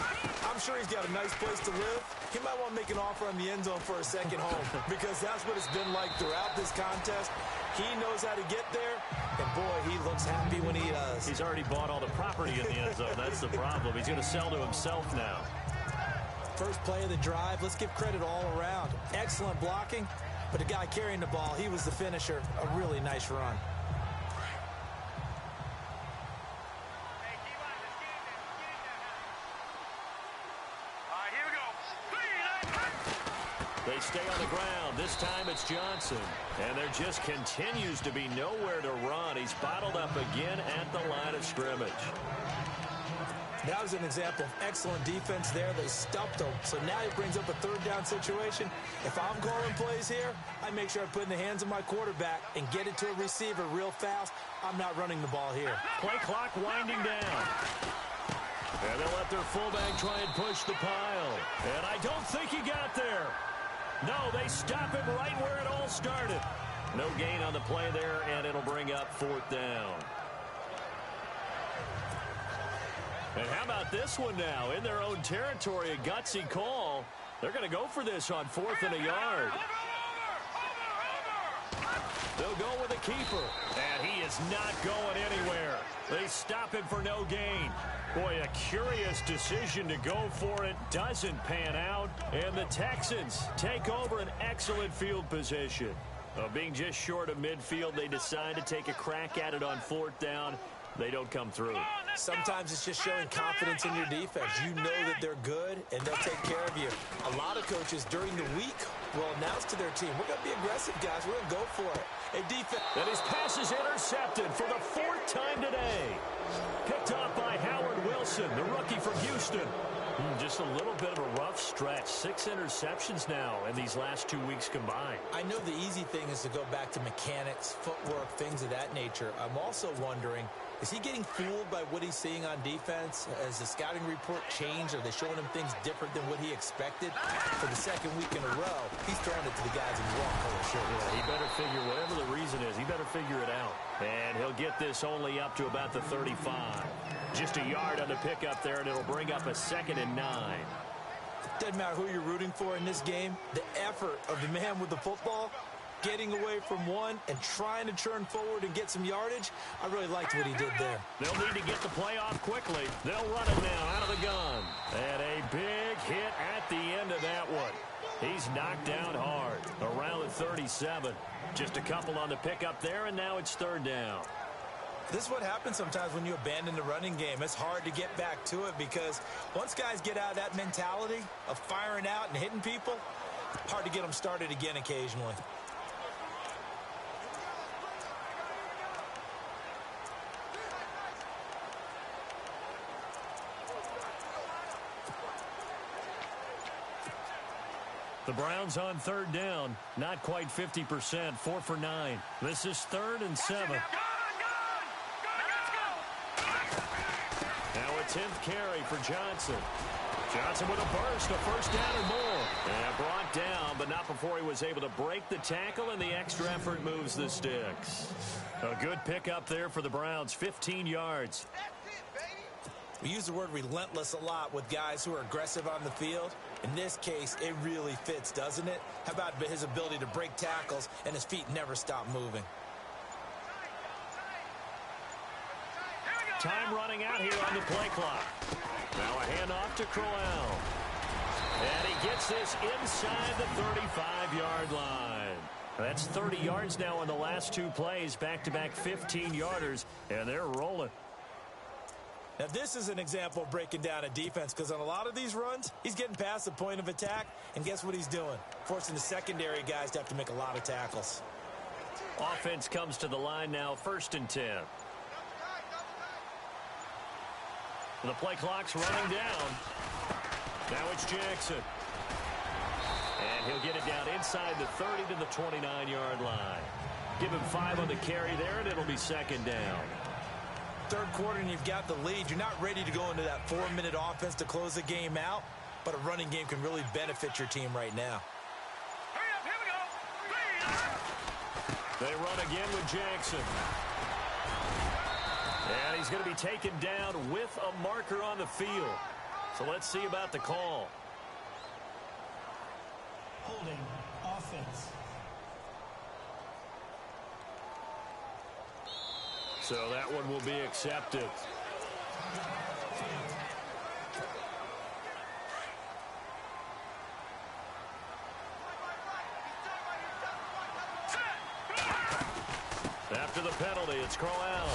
I'm sure he's got a nice place to live. He might want to make an offer on the end zone for a second home, because that's what it's been like throughout this contest. He knows how to get there, and boy, he looks happy when he does. He's already bought all the property in the end zone. That's the problem. He's going to sell to himself now. First play of the drive, let's give credit all around. Excellent blocking, but the guy carrying the ball, he was the finisher. A really nice run. They stay on the ground. This time it's Johnson. And there just continues to be nowhere to run. He's bottled up again at the line of scrimmage. That was an example of excellent defense there. They stuffed him. So now he brings up a 3rd down situation. If I'm calling plays here, I make sure I put in the hands of my quarterback and get it to a receiver real fast. I'm not running the ball here. Play clock winding down. And they'll let their fullback try and push the pile. And I don't think he got there. No, they stop him right where it all started. No gain on the play there, and it'll bring up 4th down. And how about this one now? In their own territory, a gutsy call. They're going to go for this on 4th and a yard. They'll go with a keeper. And he is not going anywhere. They stop him for no gain. Boy, a curious decision to go for it. Doesn't pan out. And the Texans take over an excellent field position. Being just short of midfield, they decide to take a crack at it on 4th down. They don't come through. Sometimes it's just showing confidence in your defense. You know that they're good, and they'll take care of you. A lot of coaches during the week will announce to their team, we're going to be aggressive, guys. We're going to go for it. A defense. And his pass is intercepted for the 4th time today. Picked off by Howard Wilson, the rookie from Houston. Just a little bit of a rough stretch. 6 interceptions now in these last 2 weeks combined. I know the easy thing is to go back to mechanics, footwork, things of that nature. I'm also wondering, is he getting fooled by what he's seeing on defense? Has the scouting report changed? Are they showing him things different than what he expected? For the 2nd week in a row, he's throwing it to the guys in the wrong color shirt. Yeah, he better figure, whatever the reason is, he better figure it out. And he'll get this only up to about the 35. Just a yard on the pickup there, and it'll bring up a 2nd and 9. Doesn't matter who you're rooting for in this game. The effort of the man with the football, getting away from one and trying to turn forward and get some yardage, I really liked what he did there. They'll need to get the play off quickly. They'll run it now out of the gun. And a big hit at the end of that one. He's knocked down hard around the 37. Just a couple on the pickup there, and now it's 3rd down. This is what happens sometimes when you abandon the running game. It's hard to get back to it because once guys get out of that mentality of firing out and hitting people, hard to get them started again occasionally. The Browns on 3rd down, not quite 50%, 4 for 9. This is 3rd and 7. Now a 10th carry for Johnson. Johnson with a burst, a 1st down and more. And brought down, but not before he was able to break the tackle, and the extra effort moves the sticks. A good pickup there for the Browns, 15 yards. We use the word relentless a lot with guys who are aggressive on the field. In this case, it really fits, doesn't it? How about his ability to break tackles and his feet never stop moving? Time running out here on the play clock. Now a handoff to Crowell. And he gets this inside the 35-yard line. That's 30 yards now in the last two plays, back-to-back 15-yarders, and they're rolling. Now, this is an example of breaking down a defense, because on a lot of these runs, he's getting past the point of attack, and guess what he's doing? Forcing the secondary guys to have to make a lot of tackles. Offense comes to the line now, 1st and 10. The play clock's running down. Now it's Jackson. And he'll get it down inside the 30 to the 29-yard line. Give him 5 on the carry there, and it'll be 2nd down. Third quarter, and you've got the lead. You're not ready to go into that 4-minute offense to close the game out, but a running game can really benefit your team right now. Hurry up, here we go. They run again with Jackson. And he's going to be taken down with a marker on the field. So let's see about the call. Holding offense. So that one will be accepted. After the penalty, it's Crowell.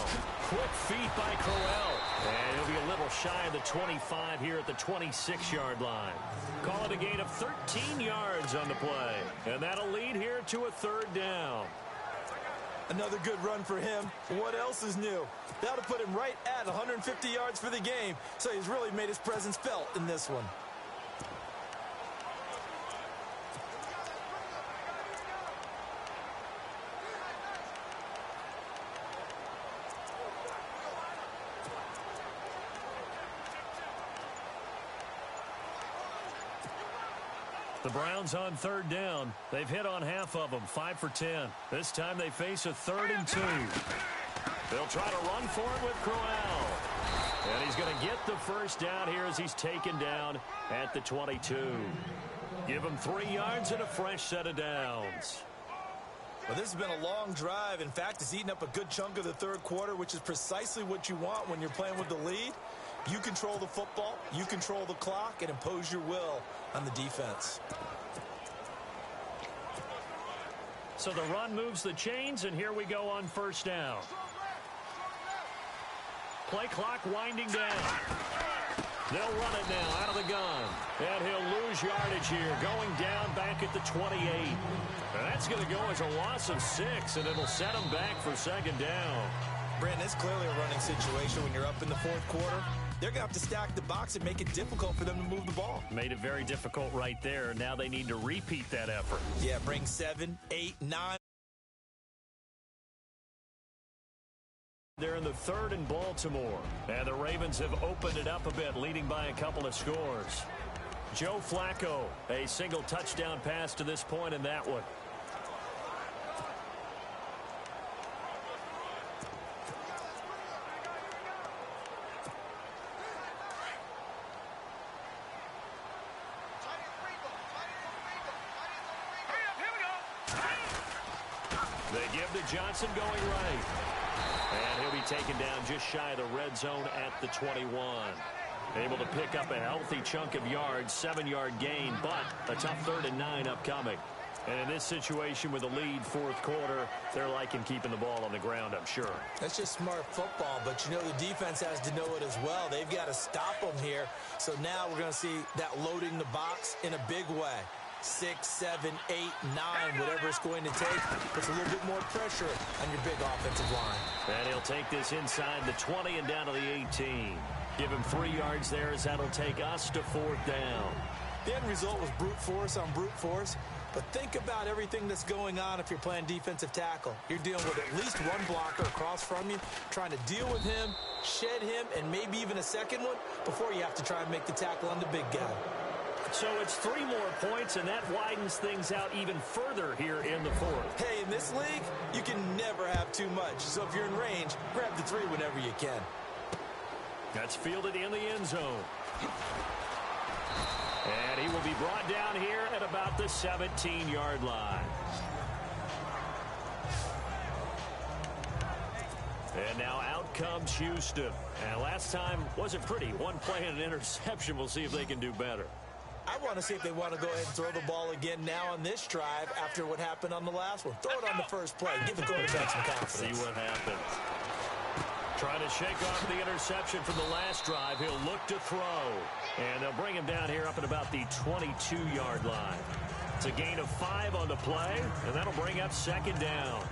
Quick feet by Crowell. And he'll be a little shy of the 25 here at the 26-yard line. Call it a gain of 13 yards on the play. And that'll lead here to a 3rd down. Another good run for him. What else is new? That'll put him right at 150 yards for the game. So he's really made his presence felt in this one. The Browns on 3rd down. They've hit on half of them, 5 for 10. This time they face a 3rd and 2. They'll try to run for it with Crowell. And he's going to get the 1st down here as he's taken down at the 22. Give him 3 yards and a fresh set of downs. Well, this has been a long drive. In fact, it's eaten up a good chunk of the 3rd quarter, which is precisely what you want when you're playing with the lead. You control the football, you control the clock, and impose your will on the defense. So the run moves the chains, and here we go on 1st down. Play clock winding down. They'll run it now out of the gun. And he'll lose yardage here, going down back at the 28. And that's going to go as a loss of 6, and it'll set him back for 2nd down. Brandon, it's clearly a running situation when you're up in the 4th quarter. They're going to have to stack the box and make it difficult for them to move the ball. Made it very difficult right there. Now they need to repeat that effort. Yeah, bring 7, 8, 9. They're in the 3rd in Baltimore. And the Ravens have opened it up a bit, leading by a couple of scores. Joe Flacco, a single touchdown pass to this point in that one. They give to Johnson going right. And he'll be taken down just shy of the red zone at the 21. Able to pick up a healthy chunk of yards, 7-yard gain, but a tough 3rd and 9 upcoming. And in this situation with a lead 4th quarter, they're liking keeping the ball on the ground, I'm sure. That's just smart football, but you know the defense has to know it as well. They've got to stop them here. So now we're going to see that loading the box in a big way. 6, 7, 8, 9, whatever it's going to take, puts a little bit more pressure on your big offensive line. And he'll take this inside the 20 and down to the 18. Give him 3 yards there as that'll take us to 4th down. The end result was brute force on brute force. But think about everything that's going on if you're playing defensive tackle. You're dealing with at least one blocker across from you, trying to deal with him, shed him, and maybe even a second one before you have to try and make the tackle on the big guy. So it's 3 more points, and that widens things out even further here in the fourth. Hey, in this league, you can never have too much. So if you're in range, grab the 3 whenever you can. That's fielded in the end zone. And he will be brought down here at about the 17-yard line. And now out comes Houston. And last time wasn't pretty. One play and an interception. We'll see if they can do better. I want to see if they want to go ahead and throw the ball again now on this drive after what happened on the last one. Throw it on the first play. Give the quarterback some confidence. See what happens. Trying to shake off the interception from the last drive. He'll look to throw. And they'll bring him down here up at about the 22-yard line. It's a gain of 5 on the play, and that'll bring up second down.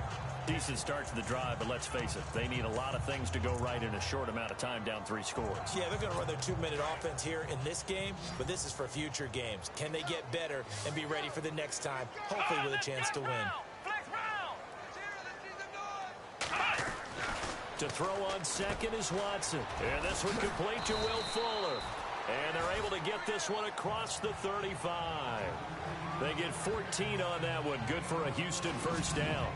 Decent start to the drive, but let's face it, they need a lot of things to go right in a short amount of time, down 3 scores. Yeah, they're going to run their 2-minute offense here in this game, but this is for future games. Can they get better and be ready for the next time, hopefully with a chance to win? To throw on second is Watson. And this one complete to Will Fuller. And they're able to get this one across the 35. They get 14 on that one. Good for a Houston first down.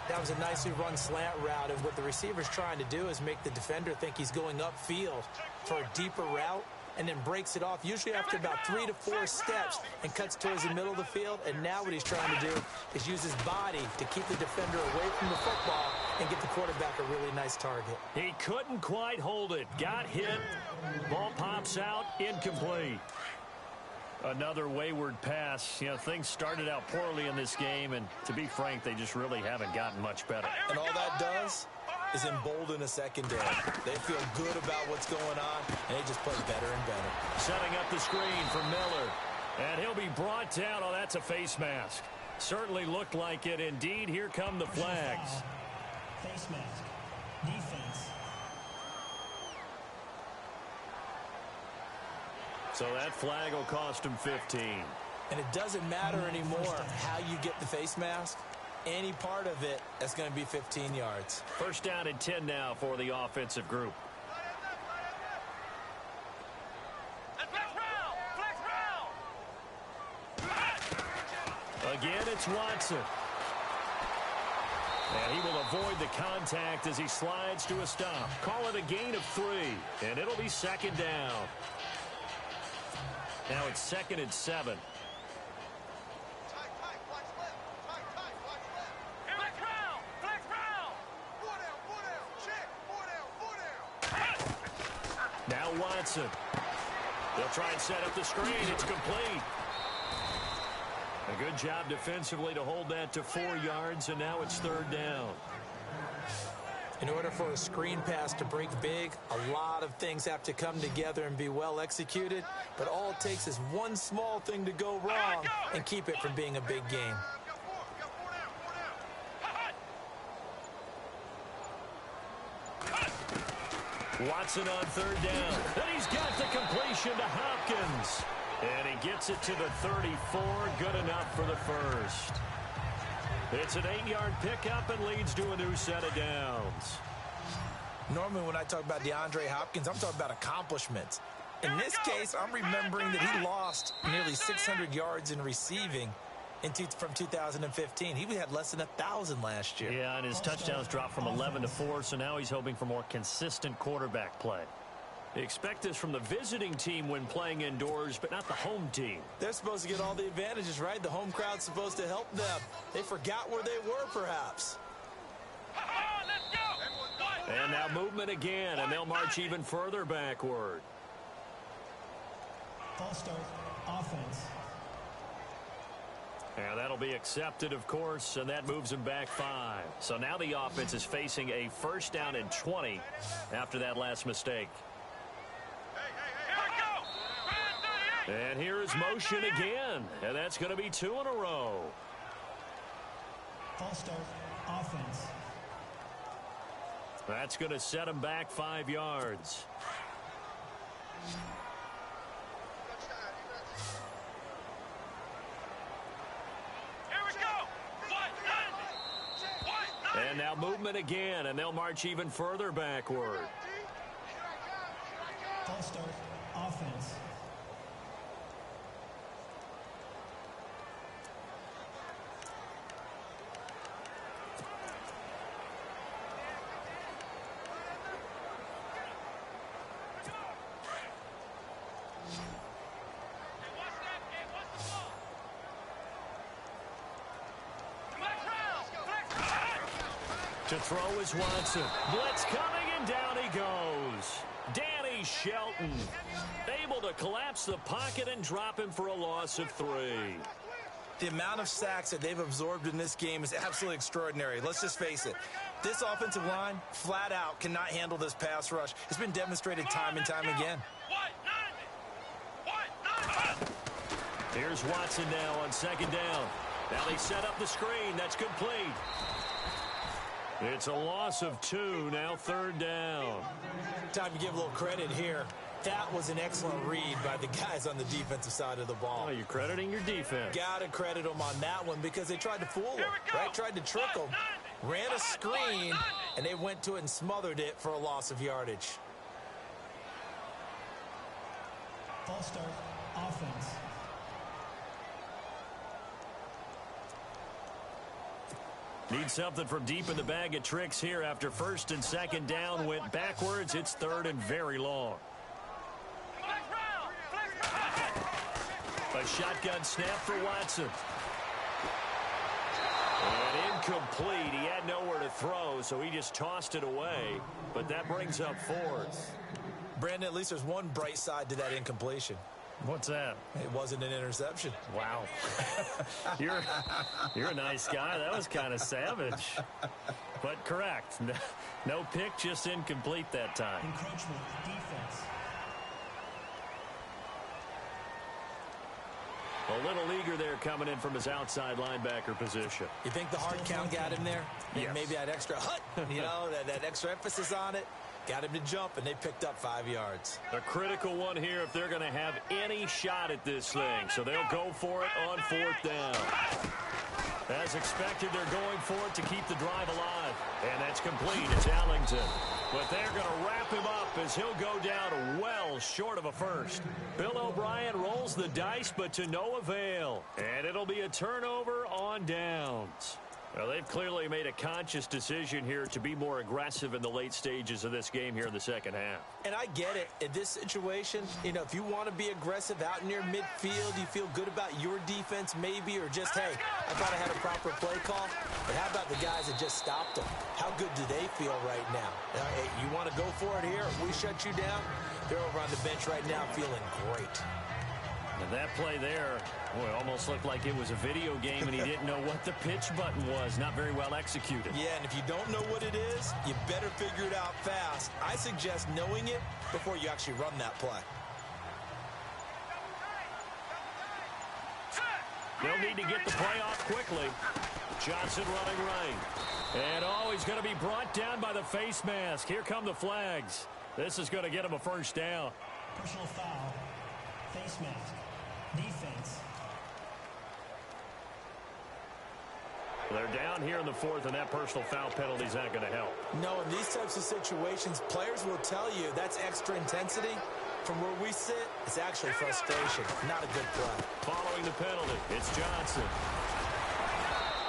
That was a nicely run slant route, and what the receiver's trying to do is make the defender think he's going upfield for a deeper route, and then breaks it off, usually after about 3 to 4 steps, and cuts towards the middle of the field. And now what he's trying to do is use his body to keep the defender away from the football and get the quarterback a really nice target. He couldn't quite hold it. Got hit. Ball pops out. Incomplete. Another wayward pass. You know, things started out poorly in this game, and to be frank, they just really haven't gotten much better. And all that does is embolden a secondary. They feel good about what's going on, and they just play better and better. Setting up the screen for Miller. And he'll be brought down. Oh, that's a face mask. Certainly looked like it. Indeed, here come the flags. Face mask. Defense. So that flag will cost him 15. And it doesn't matter anymore how you get the face mask. Any part of it, that's going to be 15 yards. First down and 10 now for the offensive group. Again, it's Watson. And he will avoid the contact as he slides to a stop. Call it a gain of 3, and it'll be second down. Now it's 2nd and 7. Now Watson. They'll try and set up the screen. It's complete. A good job defensively to hold that to 4 yards, and now it's 3rd down. In order for a screen pass to break big, a lot of things have to come together and be well executed. But all it takes is one small thing to go wrong and keep it from being a big game. Watson on 3rd down. And he's got the completion to Hopkins. And he gets it to the 34. Good enough for the first. It's an 8-yard pickup and leads to a new set of downs. Normally when I talk about DeAndre Hopkins, I'm talking about accomplishments. In this case, I'm remembering that he lost nearly 600 yards in receiving from 2015. He had less than 1,000 last year. Yeah, and his touchdowns dropped from 11 to 4, so now he's hoping for more consistent quarterback play. They expect this from the visiting team when playing indoors, but not the home team. They're supposed to get all the advantages, right? The home crowd's supposed to help them. They forgot where they were, perhaps. And now movement again, and they'll march even further backward. False start. Offense. And that'll be accepted, of course, and that moves them back 5. So now the offense is facing a 1st down and 20 after that last mistake. And here is motion again, and that's going to be 2 in a row. False start. Offense. That's going to set them back 5 yards. And now movement again, and they'll march even further backward. False start. Offense. To throw is Watson. Blitz coming, and down he goes. Danny Shelton able to collapse the pocket and drop him for a loss of 3. The amount of sacks that they've absorbed in this game is absolutely extraordinary. Let's just face it. This offensive line, flat out, cannot handle this pass rush. It's been demonstrated time and time again. Here's Watson now on 2nd down. Now they set up the screen. That's complete. It's a loss of 2. Now 3rd down. Time to give a little credit here. That was an excellent read by the guys on the defensive side of the ball. Oh, you're crediting your defense. Got to credit them on that one because they tried to fool them, right? Tried to trick them. Ran a screen, and they went to it and smothered it for a loss of yardage. False start, offense. Need something from deep in the bag of tricks here after 1st and 2nd down went backwards. It's 3rd and very long. A shotgun snap for Watson. And incomplete. He had nowhere to throw, so he just tossed it away. But that brings up 4th. Brandon, at least there's one bright side to that incompletion. What's that? It wasn't an interception. Wow. You're a nice guy. That was kind of savage. But correct. No pick, just incomplete that time. Encroachment, defense. A little eager there coming in from his outside linebacker position. You think the hard count got him there? Yes. Maybe that extra hut, that extra emphasis on it. Got him to jump, and they picked up 5 yards. A critical one here if they're going to have any shot at this thing. So they'll go for it on 4th down. As expected, they're going for it to keep the drive alive. And that's complete. It's Allington. But they're going to wrap him up as he'll go down well short of a first. Bill O'Brien rolls the dice, but to no avail. And it'll be a turnover on downs. Well, they've clearly made a conscious decision here to be more aggressive in the late stages of this game here in the 2nd half. And I get it. In this situation, if you want to be aggressive out near midfield, you feel good about your defense maybe, or just, hey, I thought I had a proper play call. But how about the guys that just stopped them? How good do they feel right now? Hey, you want to go for it here? We shut you down? They're over on the bench right now feeling great. And that play there, boy, almost looked like it was a video game and he didn't know what the pitch button was. Not very well executed. Yeah, and if you don't know what it is, you better figure it out fast. I suggest knowing it before you actually run that play. They'll need to get the play off quickly. Johnson running right. And he's going to be brought down by the face mask. Here come the flags. This is going to get him a 1st down. Personal foul, face mask, defense. They're down here in the 4th, and that personal foul penalty is not going to help. No, in these types of situations, players will tell you that's extra intensity. From where we sit, it's actually frustration, not a good play. Following the penalty, it's Johnson.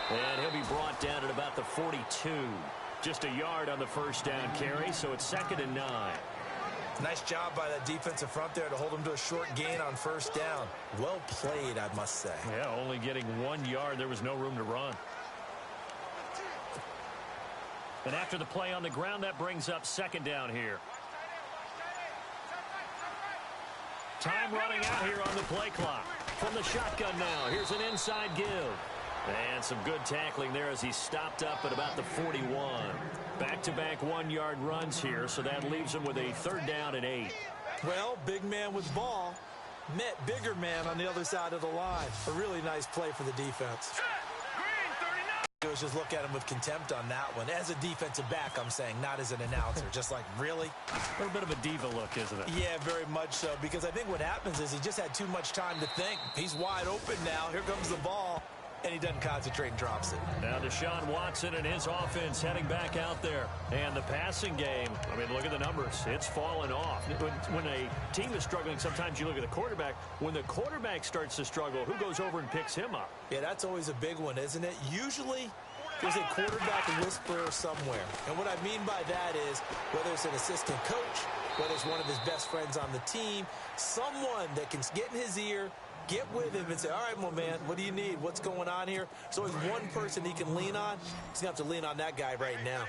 And he'll be brought down at about the 42. Just a yard on the 1st down carry, so it's 2nd and 9. Nice job by that defensive front there to hold him to a short gain on 1st down. Well played, I must say. Yeah, only getting 1 yard. There was no room to run. And after the play on the ground, that brings up 2nd down here. Time running out here on the play clock. From the shotgun now, here's an inside give. And some good tackling there as he stopped up at about the 41. Back-to-back 1-yard runs here, so that leaves him with a 3rd down and 8. Well, big man with ball met bigger man on the other side of the line. A really nice play for the defense. It was just look at him with contempt on that one. As a defensive back, I'm saying, not as an announcer. Just like, really? A little bit of a diva look, isn't it? Yeah, very much so. Because I think what happens is he just had too much time to think. He's wide open now. Here comes the ball. And he doesn't concentrate and drops it. Now Deshaun Watson and his offense heading back out there. And the passing game, I mean, look at the numbers. It's fallen off. When a team is struggling, sometimes you look at the quarterback. When the quarterback starts to struggle, who goes over and picks him up? Yeah, that's always a big one, isn't it? Usually, there's a quarterback whisperer somewhere. And what I mean by that is, whether it's an assistant coach, whether it's one of his best friends on the team, someone that can get in his ear Get with him and say, all right, my man, what do you need? What's going on here? There's always one person he can lean on. He's going to have to lean on that guy right now.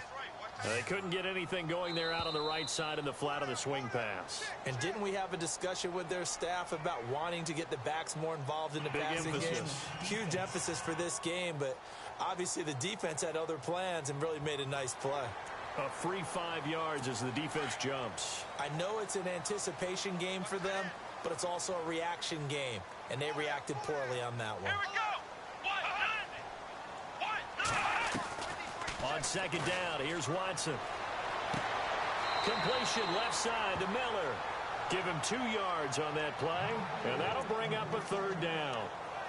They couldn't get anything going there out on the right side in the flat of the swing pass. And didn't we have a discussion with their staff about wanting to get the backs more involved in the passing game? Huge emphasis for this game, but obviously the defense had other plans and really made a nice play. A free 5 yards as the defense jumps. I know it's an anticipation game for them, but it's also a reaction game, and they reacted poorly on that one. Here we go. On second down, here's Watson. Completion left side to Miller. Give him 2 yards on that play, and that'll bring up a third down.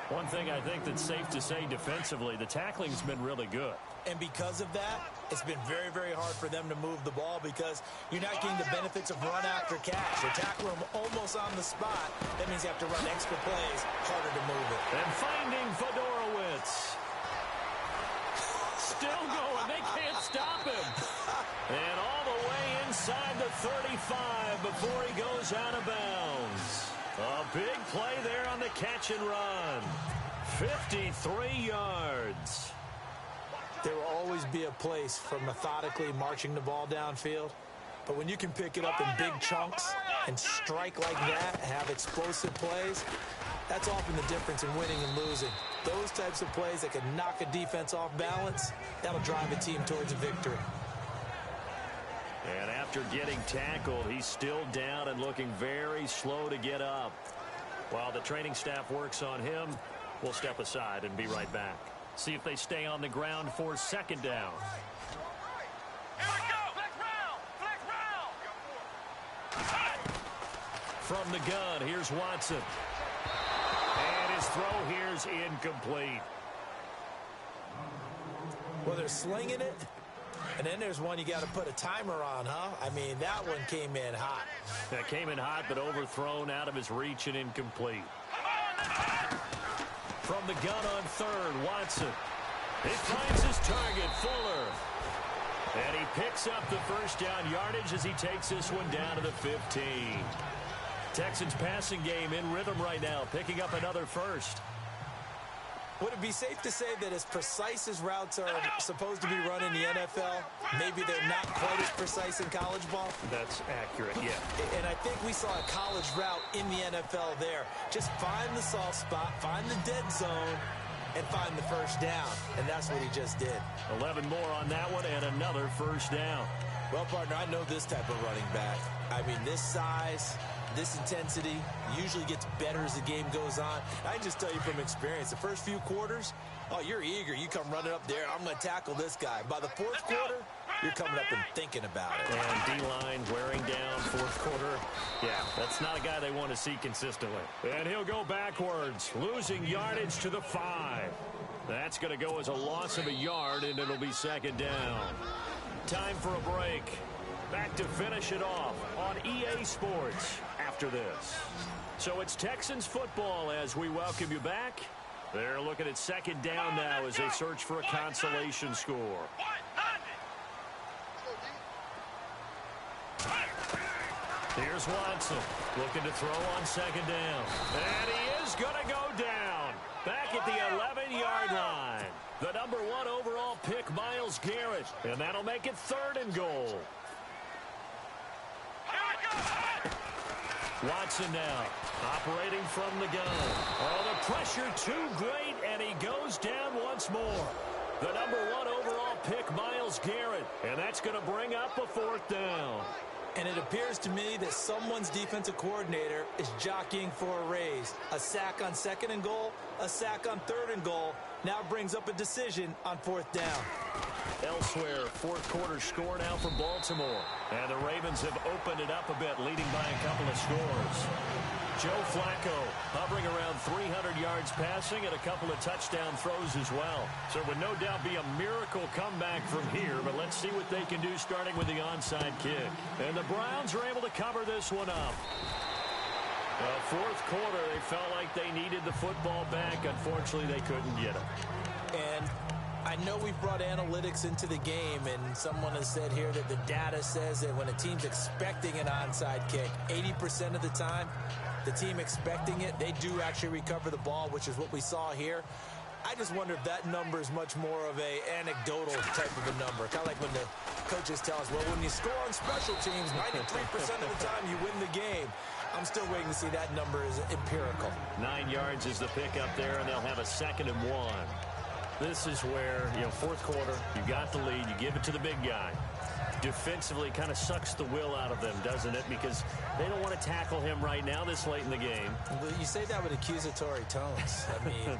One thing I think that's safe to say defensively, the tackling's been really good. And because of that, it's been very, very hard for them to move the ball because you're not getting the benefits of run after catch. You tackle them almost on the spot. That means you have to run extra plays, harder to move it. And finding Fedorowicz. Still going. They can't stop him. And all the way inside the 35 before he goes out of bounds. A big play there on the catch and run. 53 yards. There will always be a place for methodically marching the ball downfield. But when you can pick it up in big chunks and strike like that and have explosive plays, that's often the difference in winning and losing. Those types of plays that can knock a defense off balance, that'll drive a team towards a victory. And after getting tackled, he's still down and looking very slow to get up. While the training staff works on him, we'll step aside and be right back. See if they stay on the ground for second down. Here we go. Flex round. From the gun, here's Watson. And his throw here's incomplete. Well, they're slinging it. And then there's one you got to put a timer on, huh? I mean, that one came in hot. That came in hot, but overthrown out of his reach and incomplete. From the gun on third, Watson. He finds his target, Fuller. And he picks up the first down yardage as he takes this one down to the 15. Texans passing game in rhythm right now, picking up another first. Would it be safe to say that as precise as routes are supposed to be run in the NFL, maybe they're not quite as precise in college ball? That's accurate, yeah. And I think we saw a college route in the NFL there. Just find the soft spot, find the dead zone, and find the first down. And that's what he just did. 11 more on that one and another first down. Well, partner, I know this type of running back. I mean, this size, this intensity usually gets better as the game goes on. I can just tell you from experience, the first few quarters, oh, you're eager. You come running up there, I'm going to tackle this guy. By the fourth quarter, you're coming up and thinking about it. And D-line wearing down fourth quarter. Yeah, that's not a guy they want to see consistently. And he'll go backwards, losing yardage to the 5. That's going to go as a loss of a yard, and it'll be second down. Time for a break. Back to finish it off on EA Sports after this. So it's Texans football as we welcome you back. They're looking at second down now as they search for a consolation score. Here's Watson looking to throw on second down. And he is going to go down. Back at the 11-yard line. The number 1 overall pick, Myles Garrett. And that'll make it third and goal. Watson now, operating from the gun. Oh, the pressure too great, and he goes down once more. The number 1 overall pick, Myles Garrett, and that's going to bring up a fourth down. And it appears to me that someone's defensive coordinator is jockeying for a raise. A sack on second and goal, a sack on third and goal, now brings up a decision on fourth down. Elsewhere, fourth quarter score now for Baltimore. And the Ravens have opened it up a bit, leading by a couple of scores. Joe Flacco hovering around 300 yards passing and a couple of touchdown throws as well. So it would no doubt be a miracle comeback from here, but let's see what they can do starting with the onside kick. And the Browns are able to cover this one up. Fourth quarter, they felt like they needed the football back. Unfortunately, they couldn't get it. And I know we've brought analytics into the game, and someone has said here that the data says that when a team's expecting an onside kick, 80% of the time, the team expecting it, they do actually recover the ball, which is what we saw here. I just wonder if that number is much more of a anecdotal type of a number. Kind of like when the coaches tell us, well, when you score on special teams, 93% of the time you win the game. I'm still waiting to see that number is empirical. 9 yards is the pickup there, and they'll have a 2nd and 1. This is where, fourth quarter, you got the lead, you give it to the big guy. Defensively kind of sucks the will out of them, doesn't it? Because they don't want to tackle him right now this late in the game. Well, you say that with accusatory tones. I mean,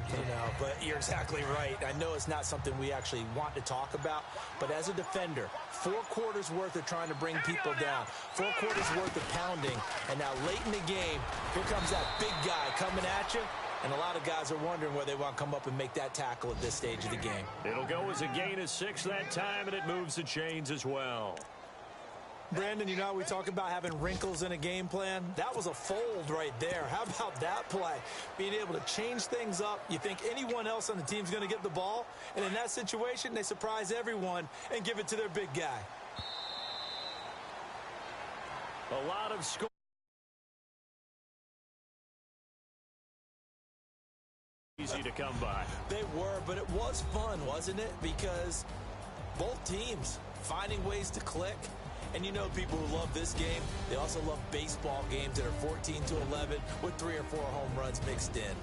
but you're exactly right. I know it's not something we actually want to talk about, but as a defender, 4 quarters worth of trying to bring people down, 4 quarters worth of pounding, and now late in the game, here comes that big guy coming at you. And a lot of guys are wondering where they want to come up and make that tackle at this stage of the game. It'll go as a gain of 6 that time, and it moves the chains as well. Brandon, we talk about having wrinkles in a game plan. That was a fold right there. How about that play? Being able to change things up. You think anyone else on the team's going to get the ball, and in that situation, they surprise everyone and give it to their big guy. A lot of score. Easy to come by. They were, but it was fun, wasn't it? Because both teams finding ways to click. And people who love this game, they also love baseball games that are 14-11 with 3 or 4 home runs mixed in.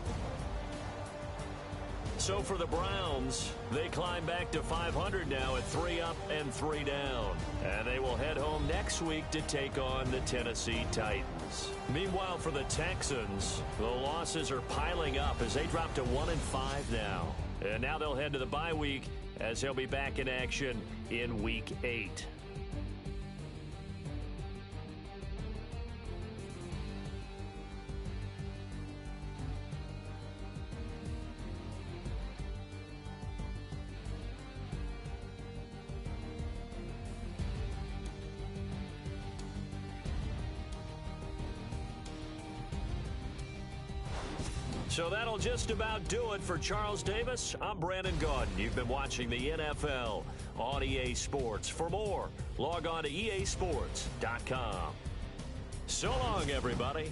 So for the Browns, they climb back to 500 now at 3 up and 3 down. And they will head home next week to take on the Tennessee Titans. Meanwhile, for the Texans, the losses are piling up as they drop to 1-5 now. And now they'll head to the bye week as they'll be back in action in Week 8. So that'll just about do it for Charles Davis. I'm Brandon Gaudin. You've been watching the NFL on EA Sports. For more, log on to easports.com. So long, everybody.